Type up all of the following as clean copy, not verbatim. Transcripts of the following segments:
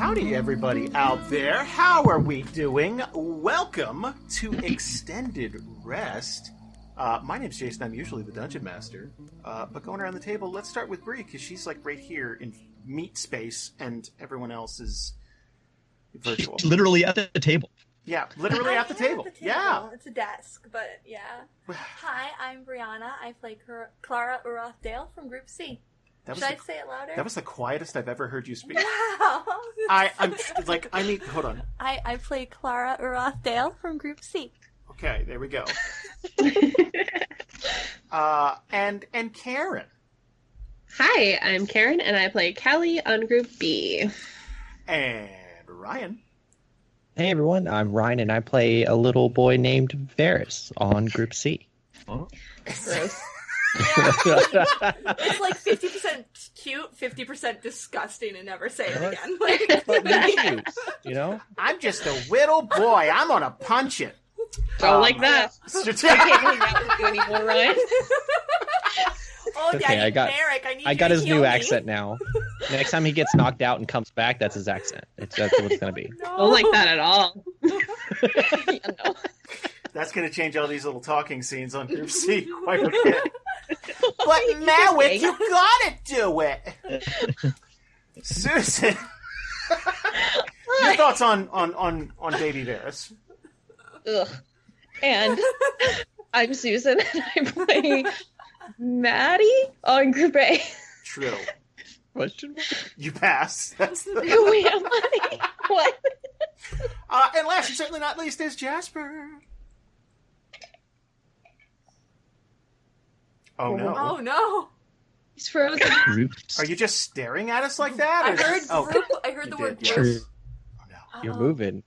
howdy, everybody out there. How are we doing? Welcome to Extended Rest. My name's Jason. I'm usually the Dungeon Master. But going around the table, let's start with Bree, because she's like right here in meat space, and everyone else is virtual. She's literally at the table. Yeah, literally at the table. Yeah. It's a desk, but yeah. Hi, I'm Brianna. I play Clara Urothdale from Group C. Should I say it louder? That was the quietest I've ever heard you speak. Wow. Hold on. I play Clara Urothdale from Group C. Okay, there we go. And Karen. Hi, I'm Karen, and I play Callie on Group B. And Ryan. Hey everyone, I'm Ryan, and I play a little boy named Varys on Group C. Oh. Gross. It's like 50% cute, 50% disgusting, and never say it again. Like, you know? I'm just a little boy. I'm gonna punch it. Don't like that. I can't hang out with you anymore, Ryan. Oh, okay, Daddy I got his new accent now. Next time he gets knocked out and comes back, that's his accent. That's what it's gonna be. No. Don't like that at all. Yeah, no. That's gonna change all these little talking scenes on Group C quite a bit. But Mawick, you gotta do it. Susan, your thoughts on Baby Varys? Ugh. And I'm Susan, and I play Maddie on Group A. True. Question mark? You pass. That's the... Who am I? What? And last and certainly not least is Jasper. Oh no. Oh no. He's frozen. Are you just staring at us like that? I heard the word yes. group. Oh no. You're moving.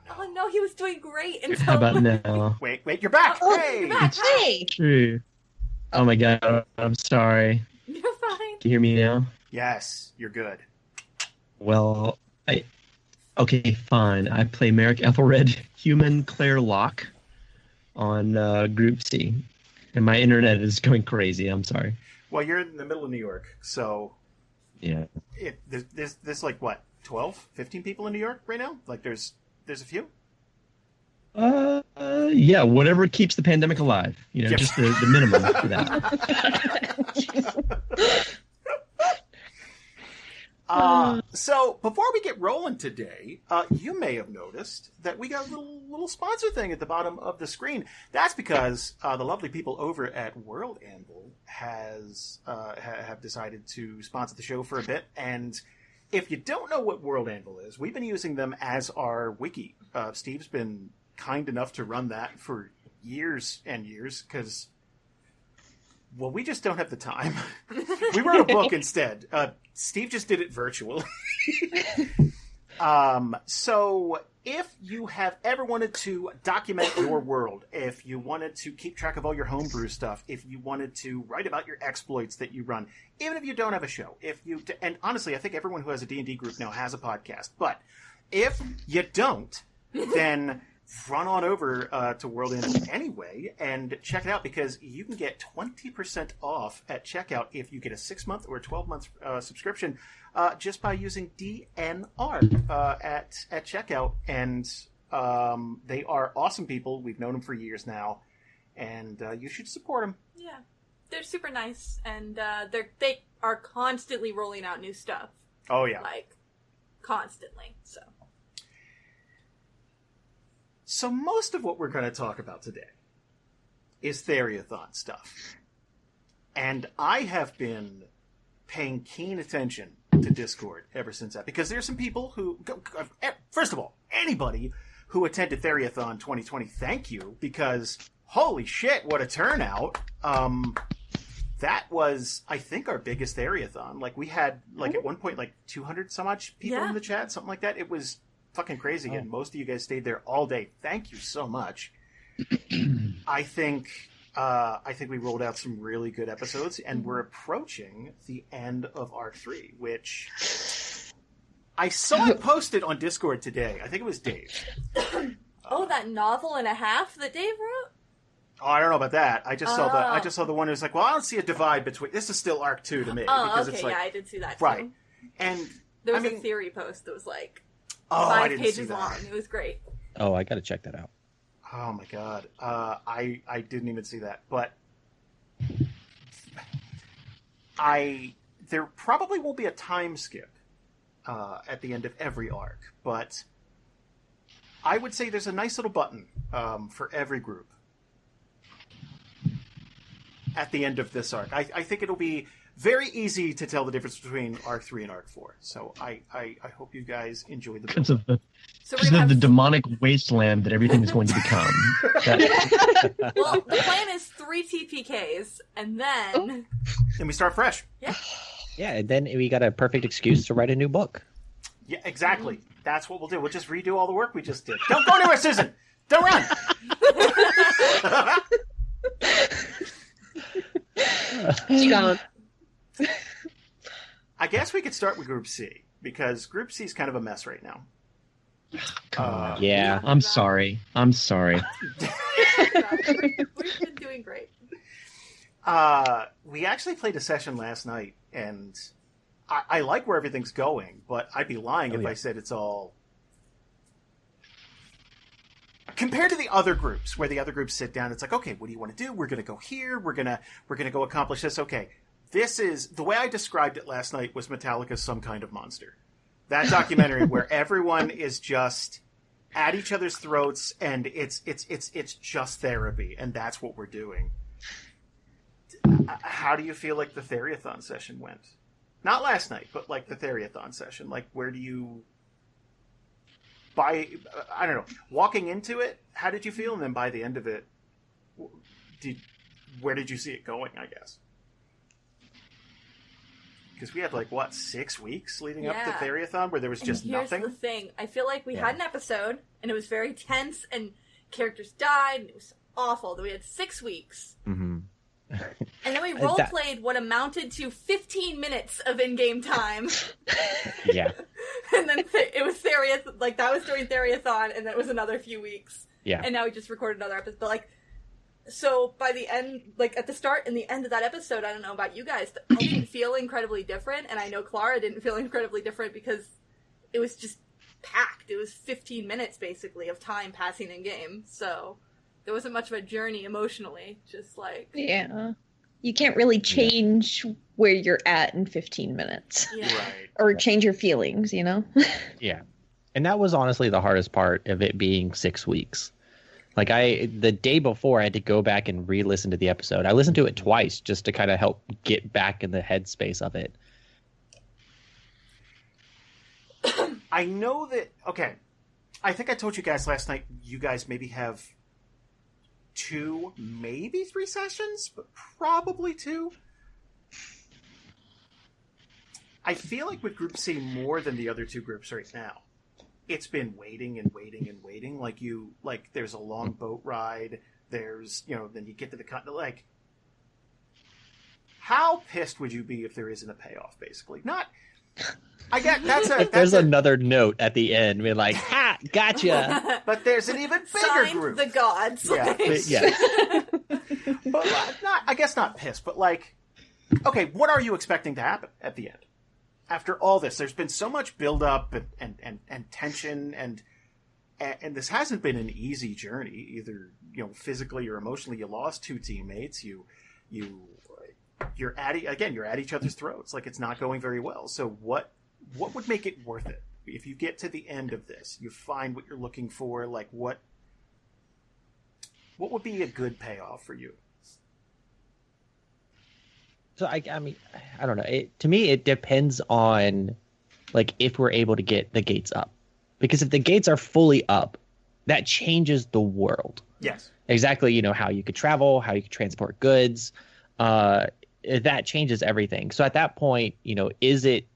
Oh no, he was doing great until... How about now? Wait, you're back! Oh, hey! you're back. Hey! True. Oh my god, I'm sorry. You're fine. Can you hear me now? Yes, you're good. Well, okay, fine. I play Merrick Ethelred, human Claire Locke, on Group C. And my internet is going crazy, I'm sorry. Well, you're in the middle of New York, so... Yeah. There's like, what, 12, 15 people in New York right now? Like, there's a few? Yeah, whatever keeps the pandemic alive. You know, Yep. just the minimum for that. So, before we get rolling today, you may have noticed that we got a little sponsor thing at the bottom of the screen. That's because the lovely people over at World Anvil have decided to sponsor the show for a bit. And if you don't know what World Anvil is, we've been using them as our wiki. Steve's been kind enough to run that for years and years because... Well, we just don't have the time. We wrote a book instead. Steve just did it virtually. So if you have ever wanted to document your world, if you wanted to keep track of all your homebrew stuff, if you wanted to write about your exploits that you run, even if you don't have a show, and honestly, I think everyone who has a D&D group now has a podcast, but if you don't, then... run on over to World Anvil anyway and check it out because you can get 20% off at checkout if you get a 6-month or a 12-month subscription just by using DNR at checkout. And they are awesome people. We've known them for years now, and you should support them. Yeah, they're super nice, and they are constantly rolling out new stuff. Oh yeah, like constantly. So most of what we're going to talk about today is Theriathon stuff. And I have been paying keen attention to Discord ever since that. Because there's some people who... First of all, anybody who attended Theriathon 2020, thank you. Because, holy shit, what a turnout. That was, I think, our biggest Theriathon. Like, we had, at one point, 200 some odd people in the chat, something like that. It was... fucking crazy, and most of you guys stayed there all day. Thank you so much. I think we rolled out some really good episodes, and we're approaching the end of Arc 3, which I saw it posted on Discord today. I think it was Dave. That novel and a half that Dave wrote? Oh, I don't know about that. I just saw the one who's like, well, I don't see a divide between... This is still Arc 2 to me. Oh, because okay, it's like, yeah, I did see that too. Right. And There was a theory post that was like I 5 didn't see pages that. long. It was great. Oh, I gotta check that out. Oh my god. I didn't even see that. But there probably won't be a time skip at the end of every arc, but I would say there's a nice little button for every group at the end of this arc. I think it'll be very easy to tell the difference between Arc 3 and Arc 4. So I hope you guys enjoy the Because of the, So because we're gonna of the have... demonic wasteland that everything is going to become. Well, the plan is 3 TPKs, and then... And we start fresh. Yeah. Yeah, and then we got a perfect excuse to write a new book. Yeah, exactly. That's what we'll do. We'll just redo all the work we just did. Don't go anywhere, Susan! Don't run! She gone. I guess we could start with Group C, because Group C is kind of a mess right now. Yeah. I'm sorry. We've been doing great. We actually played a session last night, and I like where everything's going, but I'd be lying if I said it's all... Compared to the other groups, where the other groups sit down, it's like, okay, what do you want to do? We're going to go here. We're going to go accomplish this. Okay, this is... The way I described it last night was Metallica's Some Kind of Monster. That documentary where everyone is just at each other's throats, and it's just therapy, and that's what we're doing. How do you feel like the Theriathon session went? Not last night, but like the Theriathon session. Like, where do you... I don't know. Walking into it, how did you feel? And then by the end of it, where did you see it going, I guess? Because we had, 6 weeks leading up to Theriathon where there was just nothing? Here's the thing. I feel like we had an episode, and it was very tense, and characters died, and it was awful. Then we had 6 weeks. Mm-hmm. And then we role-played what amounted to 15 minutes of in-game time. Yeah. And then it was Theriathon, that was during Theriathon, and then it was another few weeks. Yeah. And now we just recorded another episode. But, so by the end, at the start and the end of that episode, I don't know about you guys, but I didn't feel incredibly different, and I know Clara didn't feel incredibly different because it was just packed. It was 15 minutes, basically, of time passing in-game, so... There wasn't much of a journey emotionally, just Yeah. You can't really change where you're at in 15 minutes. Yeah. Right. Or change your feelings, you know? Yeah. And that was honestly the hardest part of it being 6 weeks. The day before, I had to go back and re-listen to the episode. I listened to it twice just to kind of help get back in the headspace of it. I know that... Okay. I think I told you guys last night, you guys maybe have... 2, maybe 3 sessions, but probably 2. I feel like with Group C more than the other 2 groups right now, it's been waiting and waiting and waiting. There's a long boat ride. There's, then you get to the continent. How pissed would you be if there isn't a payoff? Basically, not. I get there's another note at the end. We're like, ha, gotcha. But there's an even bigger Signed group. The gods. Yeah. Yeah. But I guess not pissed, but okay, what are you expecting to happen at the end? After all this, there's been so much build-up and tension, and this hasn't been an easy journey, either physically or emotionally. You lost 2 teammates. You're at each other's throats. It's not going very well. So what would make it worth it? If you get to the end of this, you find what you're looking for. What would be a good payoff for you? So I mean, I don't know. To me, it depends on if we're able to get the gates up, because if the gates are fully up, that changes the world. Yes, exactly. How you could travel, how you could transport goods. That changes everything. So at that point, is it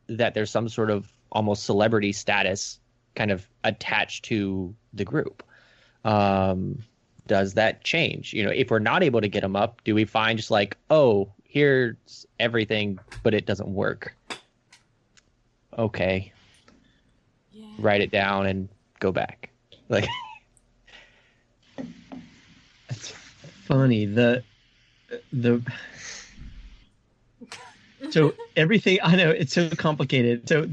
that there's some sort of almost celebrity status kind of attached to the group? Does that change? If we're not able to get them up, do we find just here's everything, but it doesn't work? Okay. Yeah. Write it down and go back. It's funny. So everything, I know it's so complicated. So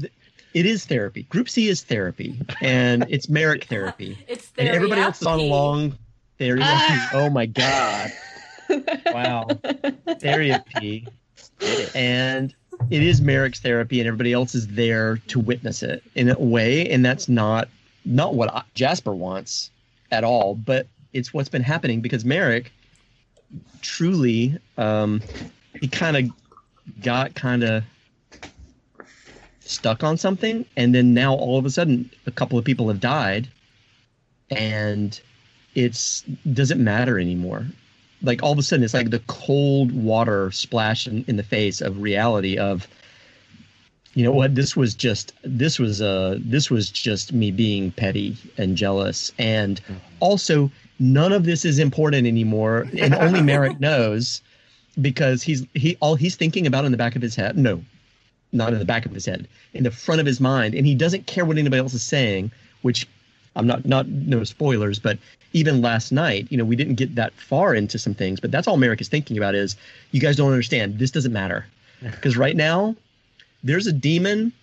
It is therapy. Group C is therapy, and it's Merrick therapy. It's And everybody else is on a therapy. long therapy. Oh my god! Wow, therapy, and it is Merrick's therapy, and everybody else is there to witness it in a way, and that's not what Jasper wants at all, but it's what's been happening because Merrick truly, he kind of stuck on something, and then now all of a sudden a couple of people have died, and it's doesn't matter anymore. Like all of a sudden it's like the cold water splash in the face of reality of, you know what, this was just me being petty and jealous, and also none of this is important anymore, and only Merrick knows, because all he's thinking about in the back of his head, no, not in the back of his head, in the front of his mind, and he doesn't care what anybody else is saying, which I'm not no spoilers, but even last night, you know, we didn't get that far into some things, but that's all Merrick is thinking about is, you guys don't understand, this doesn't matter. Because right now, there's a demon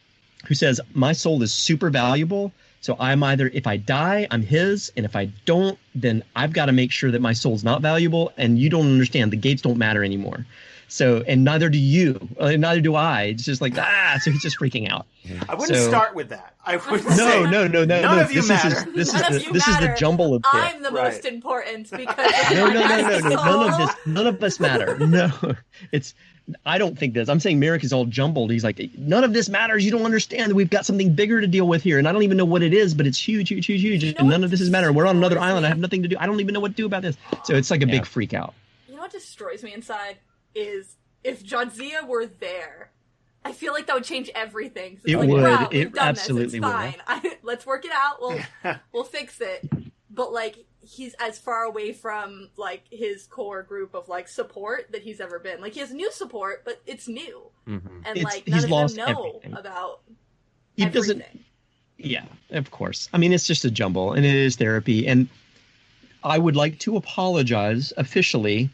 who says, my soul is super valuable, so I'm either, if I die, I'm his, and if I don't, then I've got to make sure that my soul's not valuable, and you don't understand, the gates don't matter anymore. So, and neither do you, neither do I. It's just like, so he's just freaking out. I wouldn't start with that. I would No, say, no. None of you matter. This None of is you the matter. jumble of it. I'm the most Right. important because No. soul. None of us matter. No, I don't think this. I'm saying Merrick is all jumbled. He's like, none of this matters. You don't understand that we've got something bigger to deal with here, and I don't even know what it is, but it's huge, and none of this is matter. We're on another island. I have nothing to do. I don't even know what to do about this. So it's like a big freak out. You know what destroys me inside is if Jadzia were there. I feel like that would change everything. 'Cause it's It like, would. wow, It we've done absolutely this. would. It's fine. Let's work it out. We'll fix it. But like, he's as far away from like his core group of like support that he's ever been. Like, he has new support, but it's new, Mhm. and It's- like he's none of lost them know everything. about He everything. doesn't. Yeah, of course. I mean, it's just a jumble, and it is therapy. And I would like to apologize officially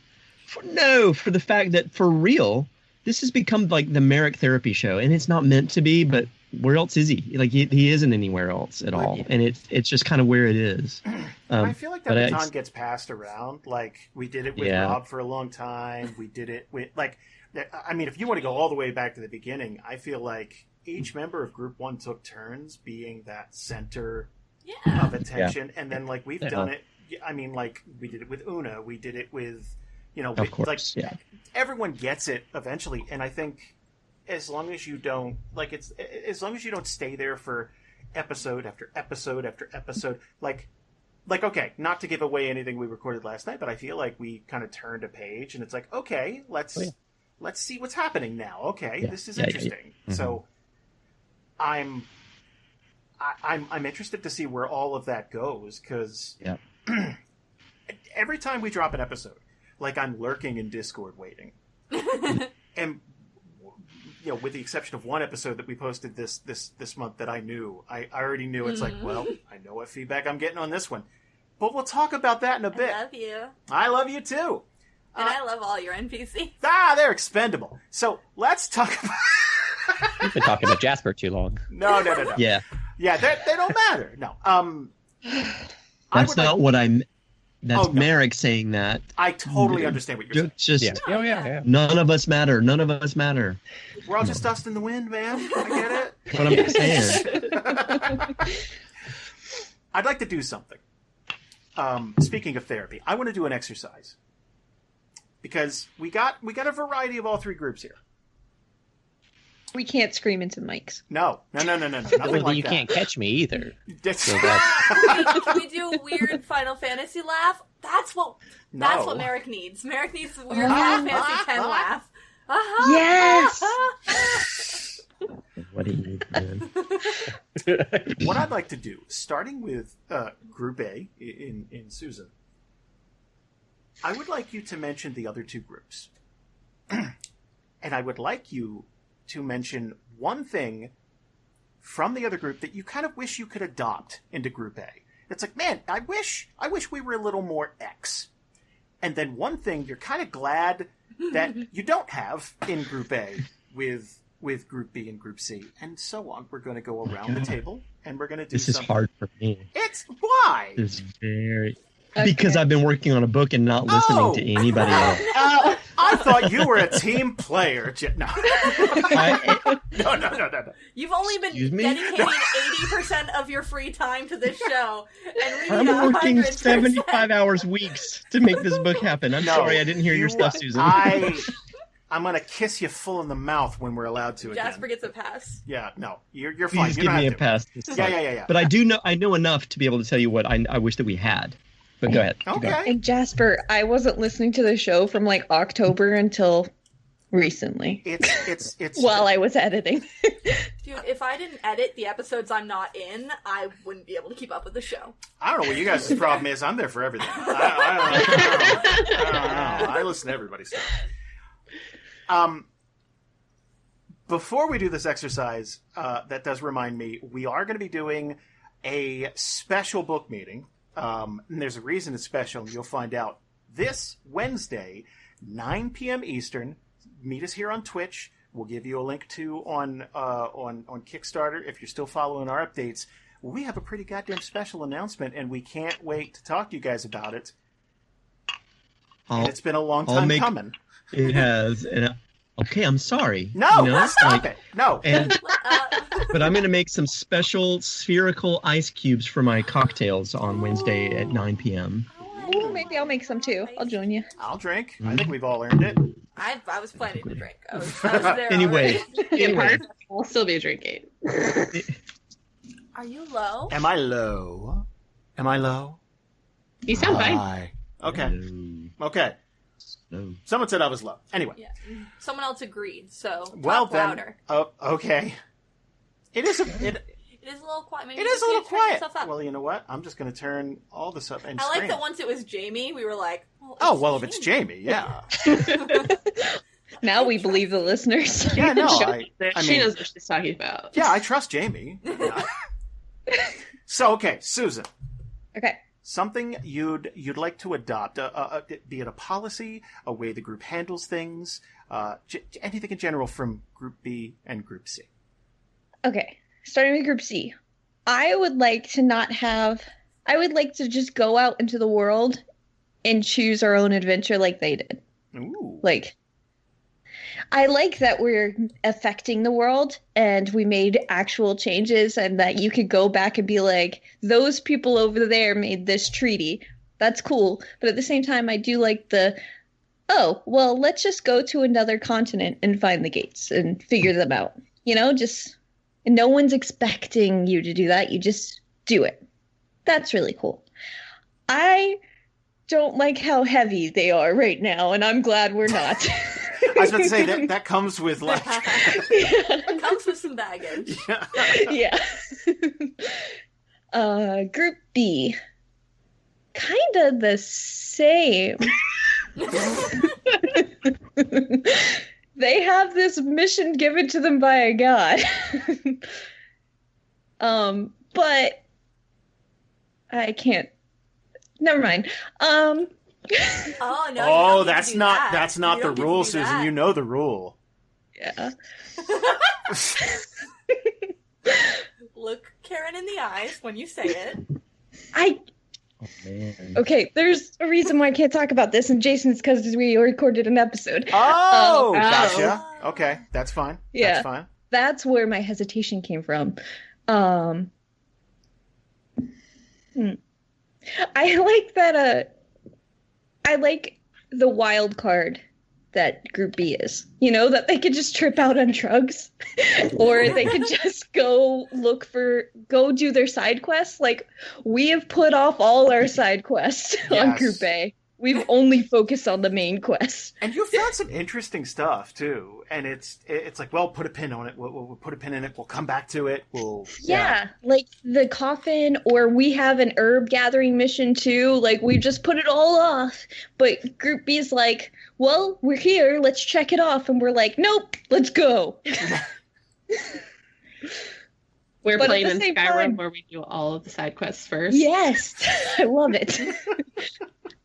for the fact that for real, this has become like the Merrick therapy show, and it's not meant to be. But where else is he? Like he isn't anywhere else at all, and it's just kind of where it is. I feel like that but baton gets passed around. Like, we did it with Yeah. Rob for a long time. We did it with, like, I mean, if you want to go all the way back to the beginning, I feel like each member of Group 1 took turns being that center Yeah. of attention. And then, like, we've Yeah. done it. I mean, like, we did it with Una. We did it with, you know, Of course, like, yeah. everyone gets it eventually. And I think as long as you don't, like, as long as you don't stay there for episode after episode after episode, like, okay, not to give away anything we recorded last night, but I feel like we kind of turned a page, and it's like, okay, let's see what's happening now. Okay, Yeah. this is Yeah, yeah, interesting. yeah. So, I'm interested to see where all of that goes, because Yeah. every time we drop an episode, like, I'm lurking in Discord waiting, and you know, with the exception of one episode that we posted this month that I already knew. It's like, well, I know what feedback I'm getting on this one, but we'll talk about that in a bit. I love you, I love you too. and I love all your NPCs. They're expendable. So let's talk about. You've been talking about Jasper too long. No. Yeah, They don't matter. No. that's not what I'm. That's Oh, no. Merrick saying that. I totally understand what you're saying. Just Yeah. Oh yeah. none of us matter. None of us matter. We're all just dust in the wind, man. I get it. That's what I'm saying. I'd like to do something. Speaking of therapy, I want to do an exercise because we got a variety of all three groups here. We can't scream into mics. No, nothing Well, like you that. can't catch me either. That's- So that's- Can we do a weird Final Fantasy laugh? That's what Merrick needs. Merrick needs a weird Final Fantasy 10 laugh. Yes! What do you need, man? What I'd like to do, starting with Group A in Susan, I would like you to mention the other two groups. And I would like you to mention one thing from the other group that you kind of wish you could adopt into Group A. It's like, man, I wish we were a little more X. And then one thing you're kind of glad that you don't have in Group A with with Group B and Group C, and so on. We're going to go around the table, and we're going to do This is something. hard for me. It's why? This is very Okay. because I've been working on a book and not listening Oh! to anybody else. Oh, I thought you were a team player. No. I, No. You've only been Excuse me? dedicating 80% of your free time to this show, and we I'm need working 100%. 75 hours weeks to make this book happen. I'm No, sorry I didn't hear your you- stuff, Susan. I'm going to kiss you full in the mouth when we're allowed to again. Jasper gets a pass. Yeah, no. You're fine. Please You give don't me a have to. pass. This time. Yeah. But I know enough to be able to tell you what I wish that we had. But go ahead. Go. Okay. and Jasper, I wasn't listening to the show from like October until recently It's while I was editing. Dude, if I didn't edit the episodes I'm not in, I wouldn't be able to keep up with the show. I don't know what you guys' problem is. I'm there for everything. I don't know. I listen to everybody's stuff. Before we do this exercise, that does remind me, we are going to be doing a special book meeting. And there's a reason it's special, and you'll find out this Wednesday, 9 p.m. Eastern. Meet us here on Twitch. We'll give you a link to on Kickstarter if you're still following our updates. We have a pretty goddamn special announcement, and we can't wait to talk to you guys about it. And it's been a long I'll time make- coming. It has. And okay, I'm sorry. No, You know, stop like- it. No. And Uh, but I'm going to make some special spherical ice cubes for my cocktails on Wednesday at 9 p.m. Ooh, maybe I'll make some too. I'll join you. I'll drink. I think we've all earned it. I was planning to drink. I was there Anyway, already. anyway, We'll still be drinking. Are you low? Am I low? Am I low? You sound fine. Hi. Okay. No, Okay. no. Someone said I was low. Anyway. Yeah. Someone else agreed, so talk Well then. louder. Oh, okay. It is a It is a little quiet. Maybe it you is a just little need to turn quiet. yourself up. Well, you know what? I'm just going to turn all this up and I like scream. that once it was Jamie, we were like, Oh well, if it's Jamie, yeah. Now we believe the listeners. Yeah, no. She I she mean, knows what she's talking about. yeah, I trust Jamie. Yeah. So okay, Susan. Okay. Something you'd like to adopt, be it a policy, a way the group handles things, anything in general from Group B and Group C. Okay. Starting with Group C. I would like to just go out into the world and choose our own adventure like they did. Ooh. Like, I like that we're affecting the world and we made actual changes and that you could go back and be like, those people over there made this treaty. That's cool. But at the same time, I do like let's just go to another continent and find the gates and figure them out. You know, just no one's expecting you to do that. You just do it. That's really cool. I don't like how heavy they are right now, and I'm glad we're not. I was about to say that comes with like. It comes with some baggage. Yeah. Group B. Kind of the same. They have this mission given to them by a god. But I can't. Never mind. Oh no! you Oh, don't get that's to do not that. that's not You the don't get to rule, do Susan. that. You know the rule. Yeah. Look Karen in the eyes when you say it. Oh, man. Okay, there's a reason why I can't talk about this, and Jason's because we recorded an episode. Oh, Oh. gotcha. Okay, that's fine. Yeah. That's fine. That's where my hesitation came from. I like that. I like the wild card that Group B is. You know, that they could just trip out on drugs, or they could just go do their side quests. Like, we have put off all our side quests on Yes. Group A. We've only focused on the main quest. And you found some interesting stuff too. And it's like, well, put a pin on it. We'll put a pin in it. We'll come back to it. Yeah, like the coffin, or we have an herb gathering mission too. Like, we just put it all off. But Group B's like, well, we're here. Let's check it off. And we're like, nope, let's go. We're But at playing the in same Skyrim time- where we do all of the side quests first. Yes, I love it.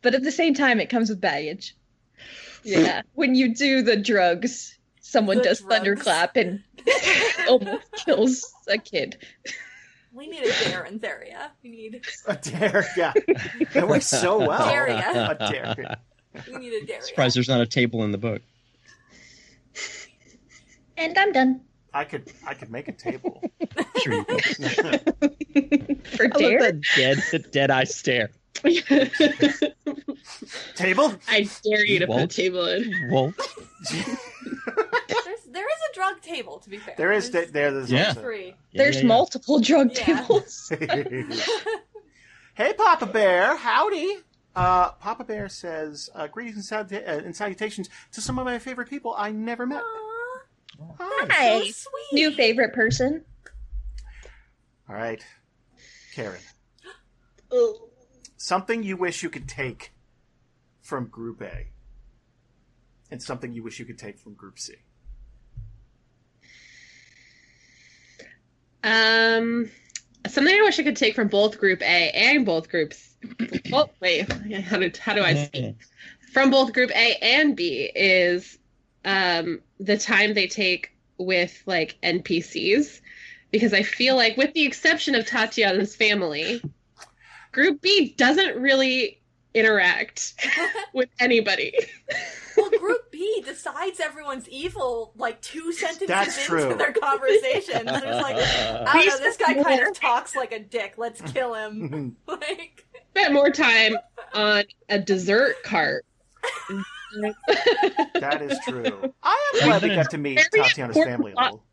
But at the same time, it comes with baggage. Yeah, when you do the drugs, someone The does drugs. thunderclap and Almost kills a kid. We need a dare in Theria. We need A dare, yeah. That works so well. Daria. A dare. we need a Daria. Surprised there's not a table in the book. And I'm done. I could make a table. Sure you will. For I love dare? that dead eye stare. Table? I dare you to put a Won't. table in. Won't. There is a drug table, to be fair. There's Yeah. also- three. There's multiple drug Yeah. tables. Hey, Papa Bear, howdy. Papa Bear says, greetings and salutations to some of my favorite people I never met. Aw, Hi. Nice. so sweet. New favorite person. All right, Karen. Oh. Something you wish you could take from Group A, and something you wish you could take from Group C. Something I wish I could take from both Group A and both groups. Oh, wait. How do I speak? From both Group A and B is the time they take with like NPCs, because I feel like, with the exception of Tatiana's family, Group B doesn't really interact with anybody. Well, Group B decides everyone's evil like 2 sentences That's into true. their conversations. There's like, I don't know, this guy kind of talks like a dick. Let's kill him. Like, Spent more time on a dessert cart. That is true. I am glad we got to meet Very Tatiana's family a little.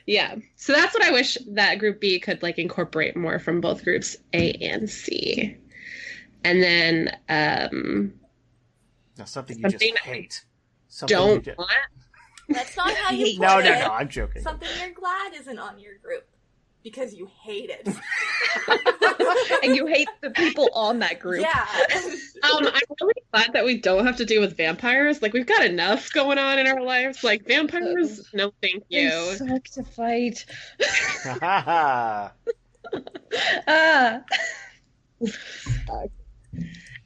Yeah, so that's what I wish that Group B could like incorporate more from both groups A and C. And then Now, something you just Something I hate. Something you don't just... want. that's not how you put No, it. I'm joking. Something you're glad isn't on your group because you hate it. And you hate the people on that group. Yeah. I'm really glad that we don't have to deal with vampires. Like, we've got enough going on in our lives. Like, vampires, no thank They you. suck to fight. Ha Ah.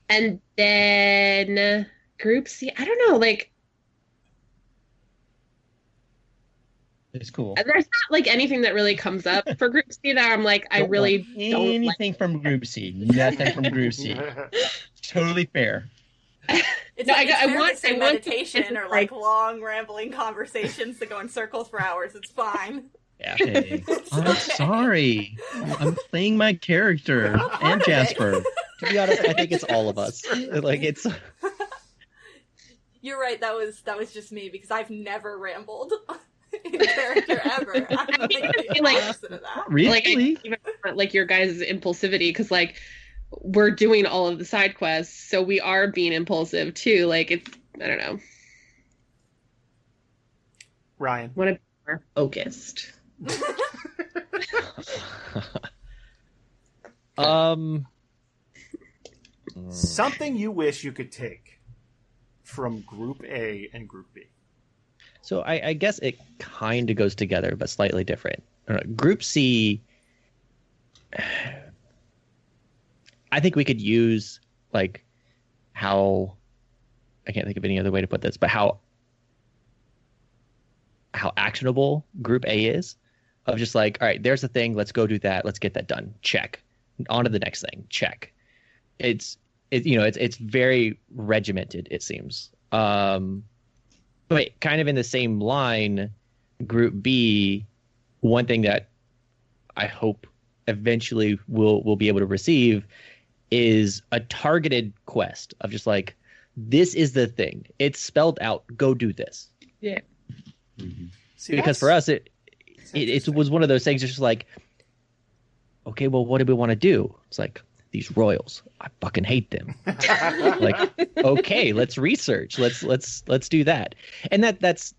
And then Group C, I don't know, like, It's cool. there's not like anything that really comes up for Group C that I'm like, I Don't really want don't like. anything from Group C. Nothing from Group C. Totally fair. It's No, like, it's I fair want- to say I want- meditation it's or like long rambling conversations that go in circles for hours. It's fine. Yeah. Okay. It's I'm okay. sorry. I'm playing my character part and of it. Jasper. To be honest, I think it's all of us. Like, it's You're right. That was just me because I've never rambled in character ever. I'm like the Like- opposite of that. Really? Like, I even want, like, your guys' impulsivity, because like we're doing all of the side quests, so we are being impulsive too. Like, it's, I don't know, Ryan. want to be more focused. Something you wish you could take from Group A and Group B. So I guess it kind of goes together, but slightly different. Group C, I think we could use like how, I can't think of any other way to put this, but how actionable Group A is, of just like, all right, there's a thing, let's go do that, let's get that done, check, on to the next thing, check. It's very regimented, it seems. But kind of in the same line, Group B, one thing that I hope eventually we'll be able to receive is a targeted quest of just like, this is the thing, it's spelled out, go do this. See, Because for us, it was one of those things. It's just like, okay, well, what do we want to do? It's like, these royals, I fucking hate them. Like, okay, let's research. Let's do that. And that's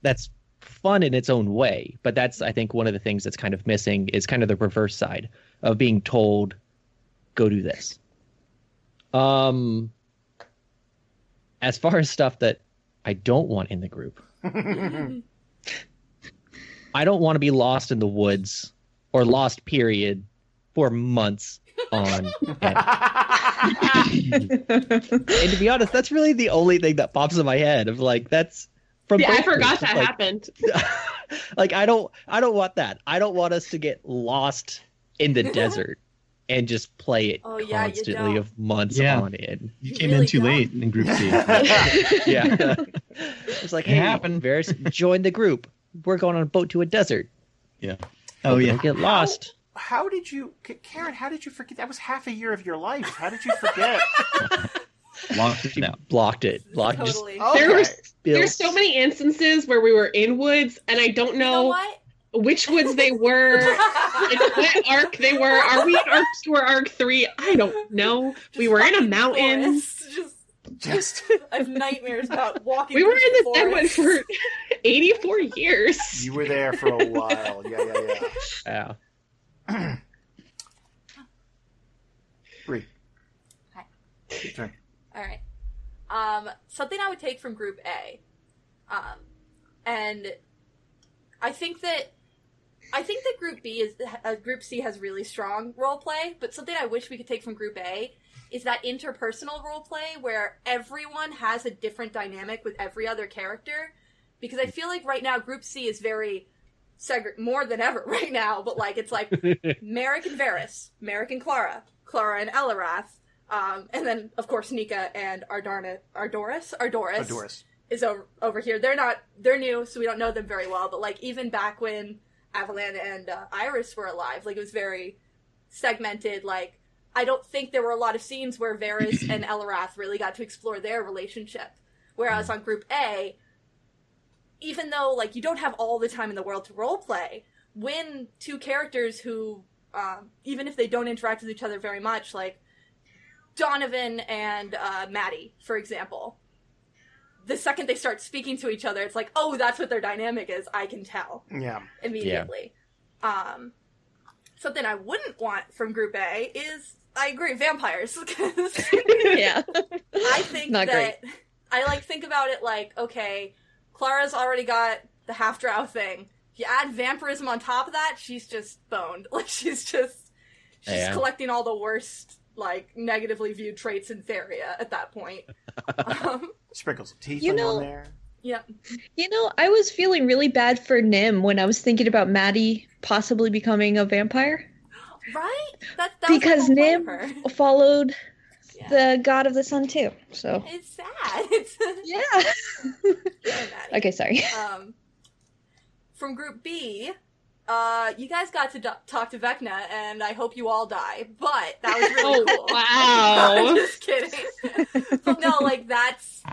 fun in its own way. But that's, I think, one of the things that's kind of missing is kind of the reverse side of being told, go do this. As far as stuff that I don't want in the group, I don't want to be lost in the woods or lost, period, for months on end. And to be honest, that's really the only thing that pops in my head of like, that's from Yeah, I both forgot groups. that Like, happened. like I don't want that. I don't want us to get lost in the desert and just play it Oh, yeah, you constantly don't. of months Yeah. on end. You You came really in too don't. late in Group C. Yeah. It's like, It hey, happened. Varys, join the group. We're going on a boat to a desert. Yeah. Oh yeah. Don't get lost. How did you, Karen? How did you forget? That was half a year of your life. How did you forget? Locked it She out. blocked it. Blocked just Totally. Okay. There's so many instances where we were in woods, and I don't You know know what? which woods they were, and what arc they were. Are we in arc 2 or arc 3? I don't know. We Just were in a fucking mountain. forest. Just I have nightmares about walking. We were through in the this dead one forest. for 84 years. you were there for a while. Yeah. Yeah. Bree. Hi. Your turn. All right. Something I would take from Group A, and I think that Group B is Group C has really strong role play, but something I wish we could take from Group A is that interpersonal role play where everyone has a different dynamic with every other character. Because I feel like right now Group C is very more than ever right now, but like it's like Merrick and Varys, Merrick and Clara and Elarath, and then of course Nika and Ardoris is over here. They're new, so we don't know them very well, but like even back when Avalon and Iris were alive, like it was very segmented. Like I don't think there were a lot of scenes where Varys and Elarath really got to explore their relationship. Whereas on Group A, even though like you don't have all the time in the world to role play, when two characters who even if they don't interact with each other very much, like Donovan and Maddie, for example, the second they start speaking to each other, it's like, oh, that's what their dynamic is. I can tell Yeah. immediately. Something I wouldn't want from Group A is, I agree, vampires. 'Cause Yeah. I think Not that I like think about it like, okay, Clara's already got the half drow thing. If you add vampirism on top of that, she's just boned. Like she's Yeah. collecting all the worst, like negatively viewed traits in Theria at that point. Sprinkle some teeth You know- on there. Yeah. You know, I was feeling really bad for Nim when I was thinking about Maddie possibly becoming a vampire. Right? That Because was the whole Nim point of her. followed Yeah. the god of the sun too. So It's sad. It's yeah. Maddie. Okay, sorry. From Group B, you guys got to talk to Vecna, and I hope you all die. But that was really cool. Wow. I'm just kidding. But no, like that's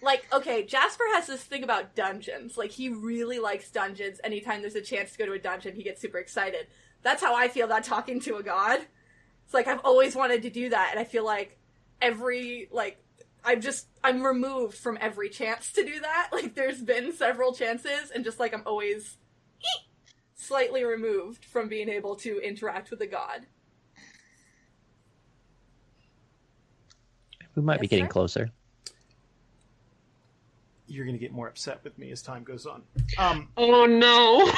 like okay. Jasper has this thing about dungeons. Like he really likes dungeons. Anytime there's a chance to go to a dungeon, he gets super excited. That's how I feel about talking to a god. It's like I've always wanted to do that, and I feel like I'm removed from every chance to do that. Like there's been several chances, and just like I'm always slightly removed from being able to interact with a god. We might be Yes, getting sir? closer. You're going to get more upset with me as time goes on. Oh no.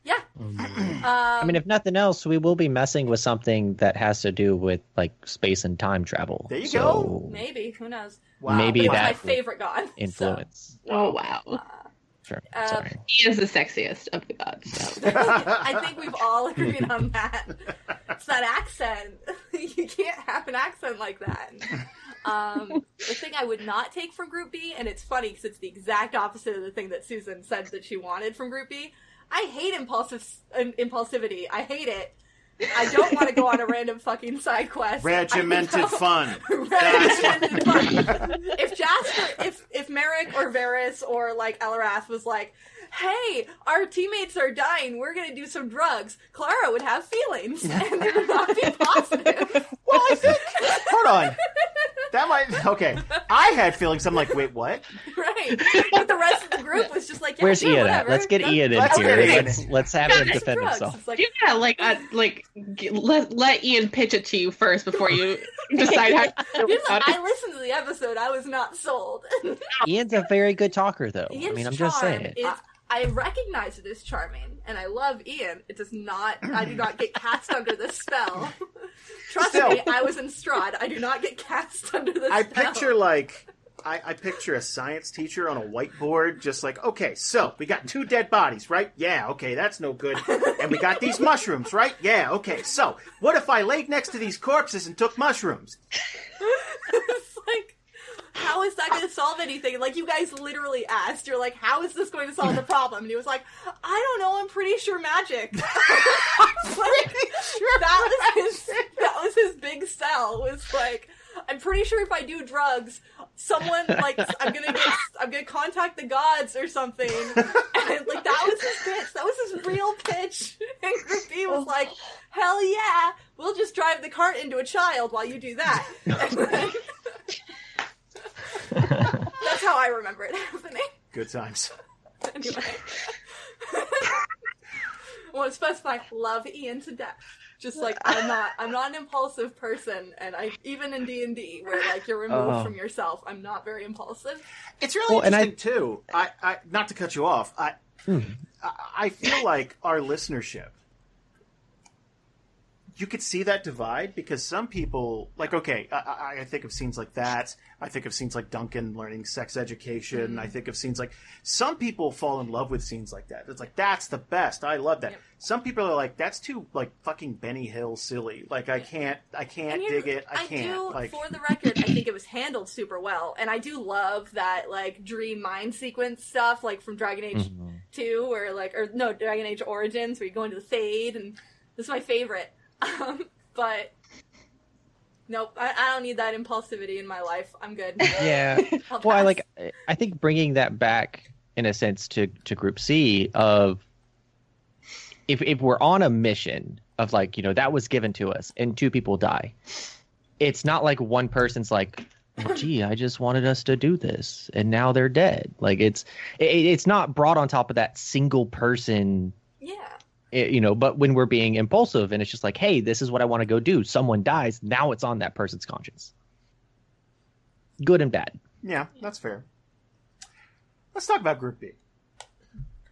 Yeah. Oh, no. I mean, if nothing else, we will be messing with something that has to do with like space and time travel. There you so go. Maybe, who knows? Wow. Maybe But it's that my would favorite god. influence. Oh wow. So, Sure. Uh, Sorry. He is the sexiest of the gods. So. I think we've all agreed on that. It's that accent. You can't have an accent like that. The thing I would not take from Group B, and it's funny because it's the exact opposite of the thing that Susan said that she wanted from Group B. I hate impulsivity. I hate it. I don't want to go on a random fucking side quest. Regimented fun. Regimented fun. If Merrick or Varys or like Elarath was like, hey, our teammates are dying, we're gonna do some drugs, Clara would have feelings, and they would not be positive. Well, I think. Hold on. That might. Okay. I had feelings. I'm like, wait, what? Right. But the rest of the group was just like, yeah, Where's sure, Ian at? whatever. Let's get Ian in Let's here. get Ian. Let's have him It's defend drugs. himself. It's like, Yeah, let Ian pitch it to you first before you decide how to feel here's about like, it. I listened to the episode. I was not sold. Ian's a very good talker, though. Ian's I mean, I'm just charm saying. is- I recognize it as charming, and I love Ian. It does not. I do not get cast under this spell. Trust Still. me, I was in Strahd. I do not get cast under this I spell. picture like I picture a science teacher on a whiteboard, just like, okay, so we got 2 dead bodies, right? Yeah, okay, that's no good. And we got these mushrooms, right? Yeah, okay, so what if I laid next to these corpses and took mushrooms? It's like, how is that going to solve anything? Like, you guys literally asked, you're like, how is this going to solve the problem? And he was like, I don't know, I'm pretty sure magic. That was his big sell, was like, I'm pretty sure if I do drugs, someone, like, I'm gonna contact the gods or something. And, like, that was his pitch. That was his real pitch. And Group B was like, hell yeah, we'll just drive the cart into a child while you do that. And then, that's how I remember it happening. Good times. Anyway. I want to specify, love Ian to death. Just like, I'm not an impulsive person, and even in D&D, where like you're removed from yourself, I'm not very impulsive. It's really interesting too. I not to cut you off. I feel like our listenership, you could see that divide, because some people, like, okay, I think of scenes like that. I think of scenes like Duncan learning sex education. I think of scenes like, some people fall in love with scenes like that. It's like, that's the best. I love that. Yep. Some people are like, that's too, like, fucking Benny Hill silly. Like, I can't dig it. I can't. Like, for the record, I think it was handled super well, and I do love that, like, dream mind sequence stuff, like from Dragon Age 2, Dragon Age Origins, where you go into the Fade, and this is my favorite. But nope, I don't need that impulsivity in my life. I'm good. Yeah. Well, I think bringing that back in a sense to Group C of if we're on a mission of, like, you know, that was given to us and 2 people die, it's not like one person's like, oh, gee, I just wanted us to do this and now they're dead. Like, it's not brought on top of that single person. Yeah. But when we're being impulsive and it's just like, hey, this is what I want to go do. Someone dies. Now it's on that person's conscience. Good and bad. Yeah, that's fair. Let's talk about Group B.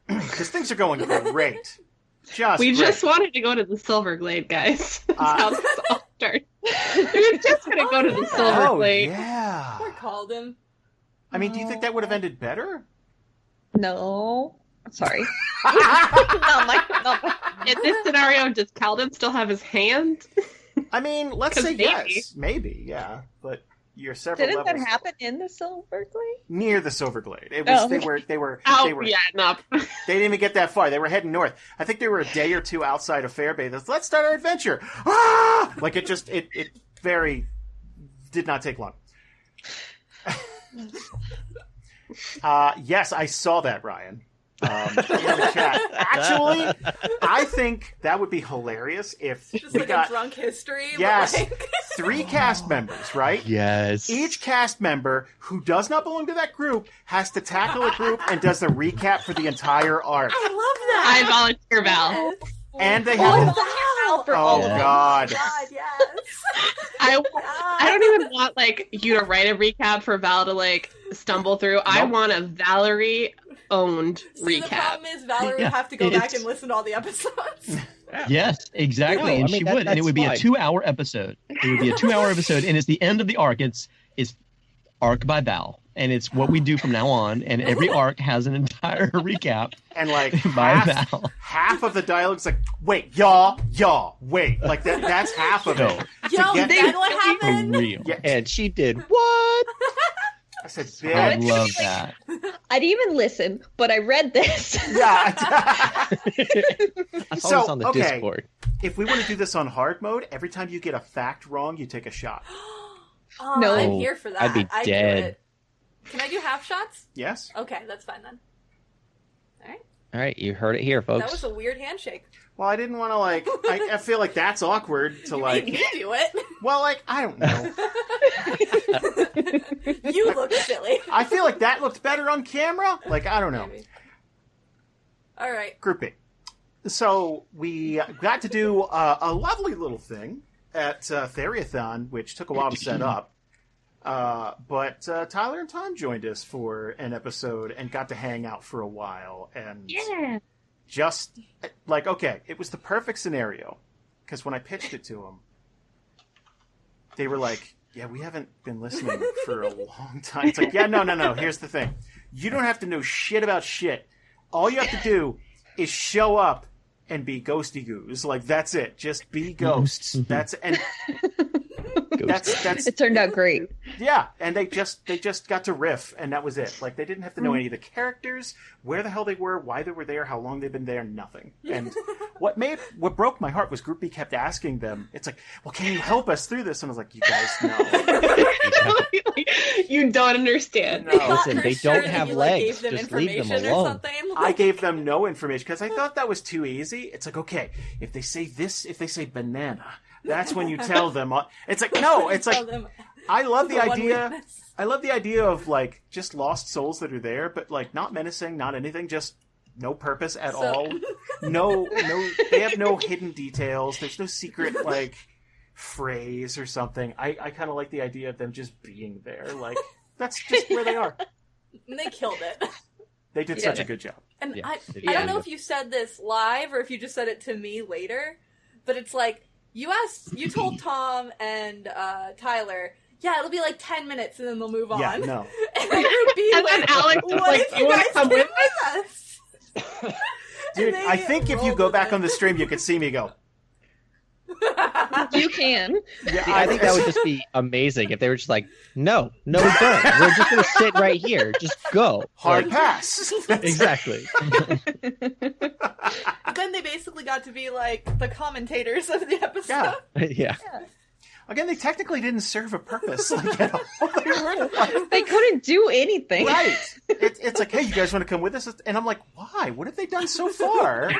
Because things are going great. Just wanted to go to the Silver Glade, guys. That's how this all started. We were just going to go to the Silver Glade. Yeah. Or called him. I mean, do you think that would have ended better? No. Sorry. not my. In this scenario, does Calden still have his hand? I mean, let's say yes. Maybe, yeah. But you're several Didn't levels. that happen in the Silver Glade? Near the Silver Glade. It was. They were. Yeah, no. They didn't even get that far. They were heading north. I think they were a day or 2 outside of Fairbay. Let's start our adventure. Ah! Like, it very did not take long. Yes, I saw that, Ryan. In the chat. Actually, I think that would be hilarious if Just we like got a drunk history. yes, But like... 3 cast members, right? Yes. Each cast member who does not belong to that group has to tackle a group and does the recap for the entire arc. I love that. I volunteer, Val. And they have to... Oh, God. God, yes. I don't even want, like, you to write a recap for Val to, like, stumble through. Nope. I want a Valerie-owned recap. The problem is Valerie would have to go back and listen to all the episodes. Yes, exactly, and she would, and it would be a 2-hour episode. It would be a 2-hour episode, and it's the end of the arc. It's arc by Val, and it's what we do from now on. And every arc has an entire recap, and like by Val. Half of the dialogue's like, "Wait, y'all, wait!" Like that's half of it. Yo, then what happened? Real. Yeah, and she did what? I said, "Bitch." I love that. I didn't even listen, but I read this. Yeah. I saw this on the Discord. If we want to do this on hard mode, every time you get a fact wrong, you take a shot. Oh, No. I'm here for that. I'd be dead. Do it. Can I do half shots? Yes. Okay, that's fine then. All right, you heard it here, folks. That was a weird handshake. Well, I didn't want to I feel like that's awkward to You like. made me do it. Well, I don't know. You look silly. I feel like that looked better on camera. Like, I don't know. Maybe. All right. Group B. So we got to do a lovely little thing at Theriathon, which took a while to set up. But Tyler and Tom joined us for an episode and got to hang out for a while. And just, like, okay, it was the perfect scenario. Because when I pitched it to them, they were like, Yeah, we haven't been listening for a long time. It's like, yeah, no. Here's the thing. You don't have to know shit about shit. All you have to do is show up and be ghosty goos. Like, that's it. Just be ghosts. That's It turned out great. yeah. And they just got to riff, and that was it. Like, they didn't have to know any of the characters, where the hell they were, why they were there, how long they've been there, nothing. And what broke my heart was Group B kept asking them. It's like, well, can you help us through this? And I was like, you guys know. You don't understand. No. Listen, For they sure don't that have you, legs. gave them Just leave them information or alone. something. I gave them no information because I thought that was too easy. It's like, okay, if they say banana, that's when you tell them. It's like, no, it's Tell like, them I love the one idea. weakness. I love the idea of like just lost souls that are there, but like not menacing, not anything, just no purpose at all. No, they have no hidden details. There's no secret like phrase or something. I kind of like the idea of them just being there. Like that's just where they are. And they killed it. They did such a good job. And Yeah, I they don't did. know if you said this live or if you just said it to me later, but it's like you told Tom and Tyler, yeah, it'll be like 10 minutes and then they'll move on. Yeah, no. And then Group B And went, then Alex was what like, if "You you wanna guys come came with with us? Dude, And they I think if you rolled go with back it. on the stream, you could see me go. You can. Yeah, See, I think that would just be amazing if they were just like, no, we don't. We're just gonna sit right here. Just go. hard Like, pass. exactly. Then they basically got to be like the commentators of the episode. Yeah. yeah. Again, they technically didn't serve a purpose like, at all. They weren't like, They couldn't do anything. right. It's like, hey, you guys want to come with us? And I'm like, why? What have they done so far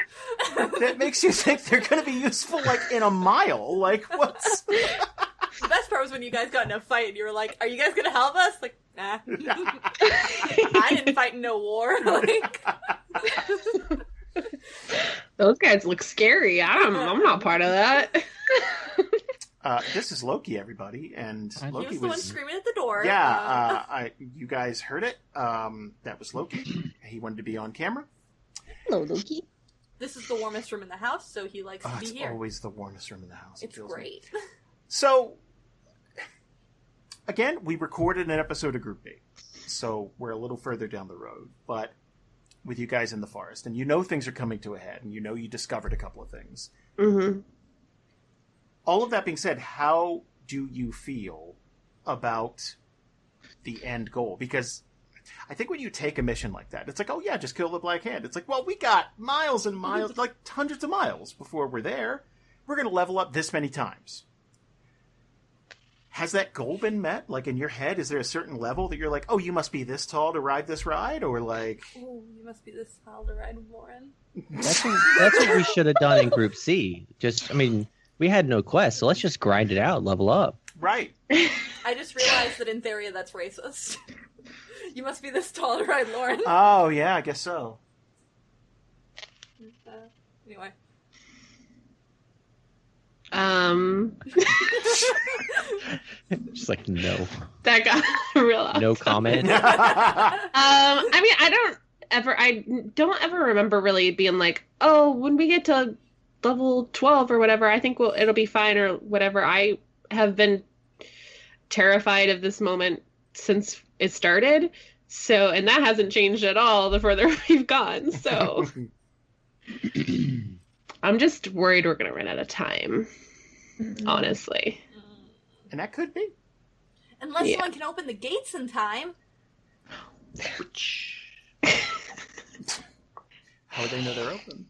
that makes you think they're going to be useful like in a mile? Like, what's? The best part was when you guys got in a fight and you were like, are you guys going to help us? Like, nah. I didn't fight in no war. Like, Those guys look scary. I'm not part of that. This is Loki, everybody, and He he Loki was the one was. screaming at the door. Yeah, you guys heard it. That was Loki. He wanted to be on camera. Hello, Loki. This is the warmest room in the house, so he likes Oh, to be it's here. always the warmest room in the house. It It's feels like. great. So, again, we recorded an episode of Group B, so we're a little further down the road, but with you guys in the forest, and you know things are coming to a head, and you know you discovered a couple of things. Mm-hmm. All of that being said, how do you feel about the end goal? Because I think when you take a mission like that, it's like, oh yeah, just kill the Black Hand. It's like, well, we got miles and miles, like hundreds of miles before we're there. We're going to level up this many times. Has that goal been met? Like in your head, is there a certain level that you're like, oh, you must be this tall to ride this ride? Or like, Ooh, you must be this tall to ride Lauren. That's what we should have done in Group C. We had no quest, so let's just grind it out, level up. right. I just realized that in Theria that's racist. You must be this tall to ride Lauren. Oh, yeah, I guess so. Anyway. Just like, no. That got real off. No comment. I don't ever remember really being like, oh, when we get to level 12 or whatever, I think it'll be fine or whatever. I have been terrified of this moment since it started. So, and that hasn't changed at all the further we've gone. So I'm just worried we're going to run out of time, honestly. And that could be. Unless Yeah. someone can open the gates in time. How would they know they're open?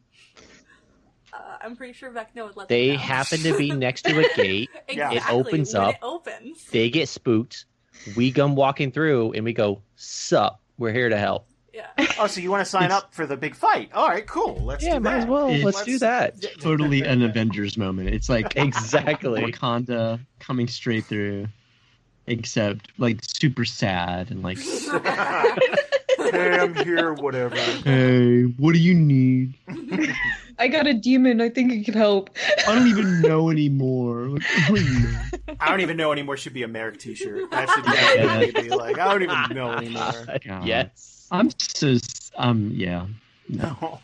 I'm pretty sure Vecna would let They them know. happen to be next to a gate. Yeah. Exactly, It opens when up. It opens. They get spooked. We come walking through, and we go, "Sup? We're here to help." Yeah. Oh, so you want to sign up for the big fight? All right, cool. Let's do that. might as well. It's- Let's do that. Totally an Avengers moment. It's like Exactly. Wakanda coming straight through, except like super sad and like, Hey, I'm here, whatever. hey, what do you need? I got a demon. I think it can help. I don't even know anymore. Like, I don't even know. I don't even know anymore should be a Merrick t-shirt. That should definitely be like, I don't even know anymore. God. Yes. I'm so yeah. No.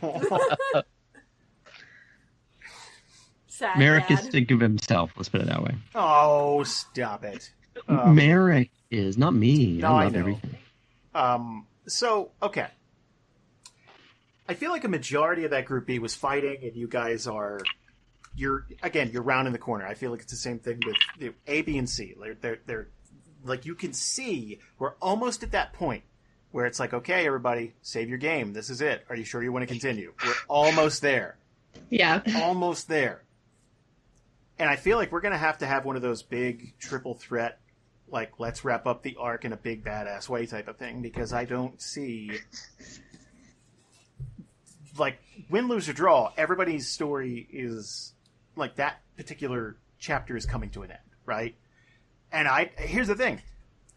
Sad Merrick is dad. sick of himself. Let's put it that way. Oh, stop it. Merrick is, not me. No, I love know. everything. So, okay. I feel like a majority of that Group B was fighting, and you guys are... You're rounding the corner. I feel like it's the same thing with A, B, and C. They're like, you can see we're almost at that point where it's like, okay, everybody, save your game. This is it. Are you sure you want to continue? We're almost there. Yeah. Almost there. And I feel like we're going to have one of those big triple threat, like, let's wrap up the arc in a big badass way type of thing, because I don't see... Like, win, lose, or draw, everybody's story is... Like, that particular chapter is coming to an end, right? And here's the thing.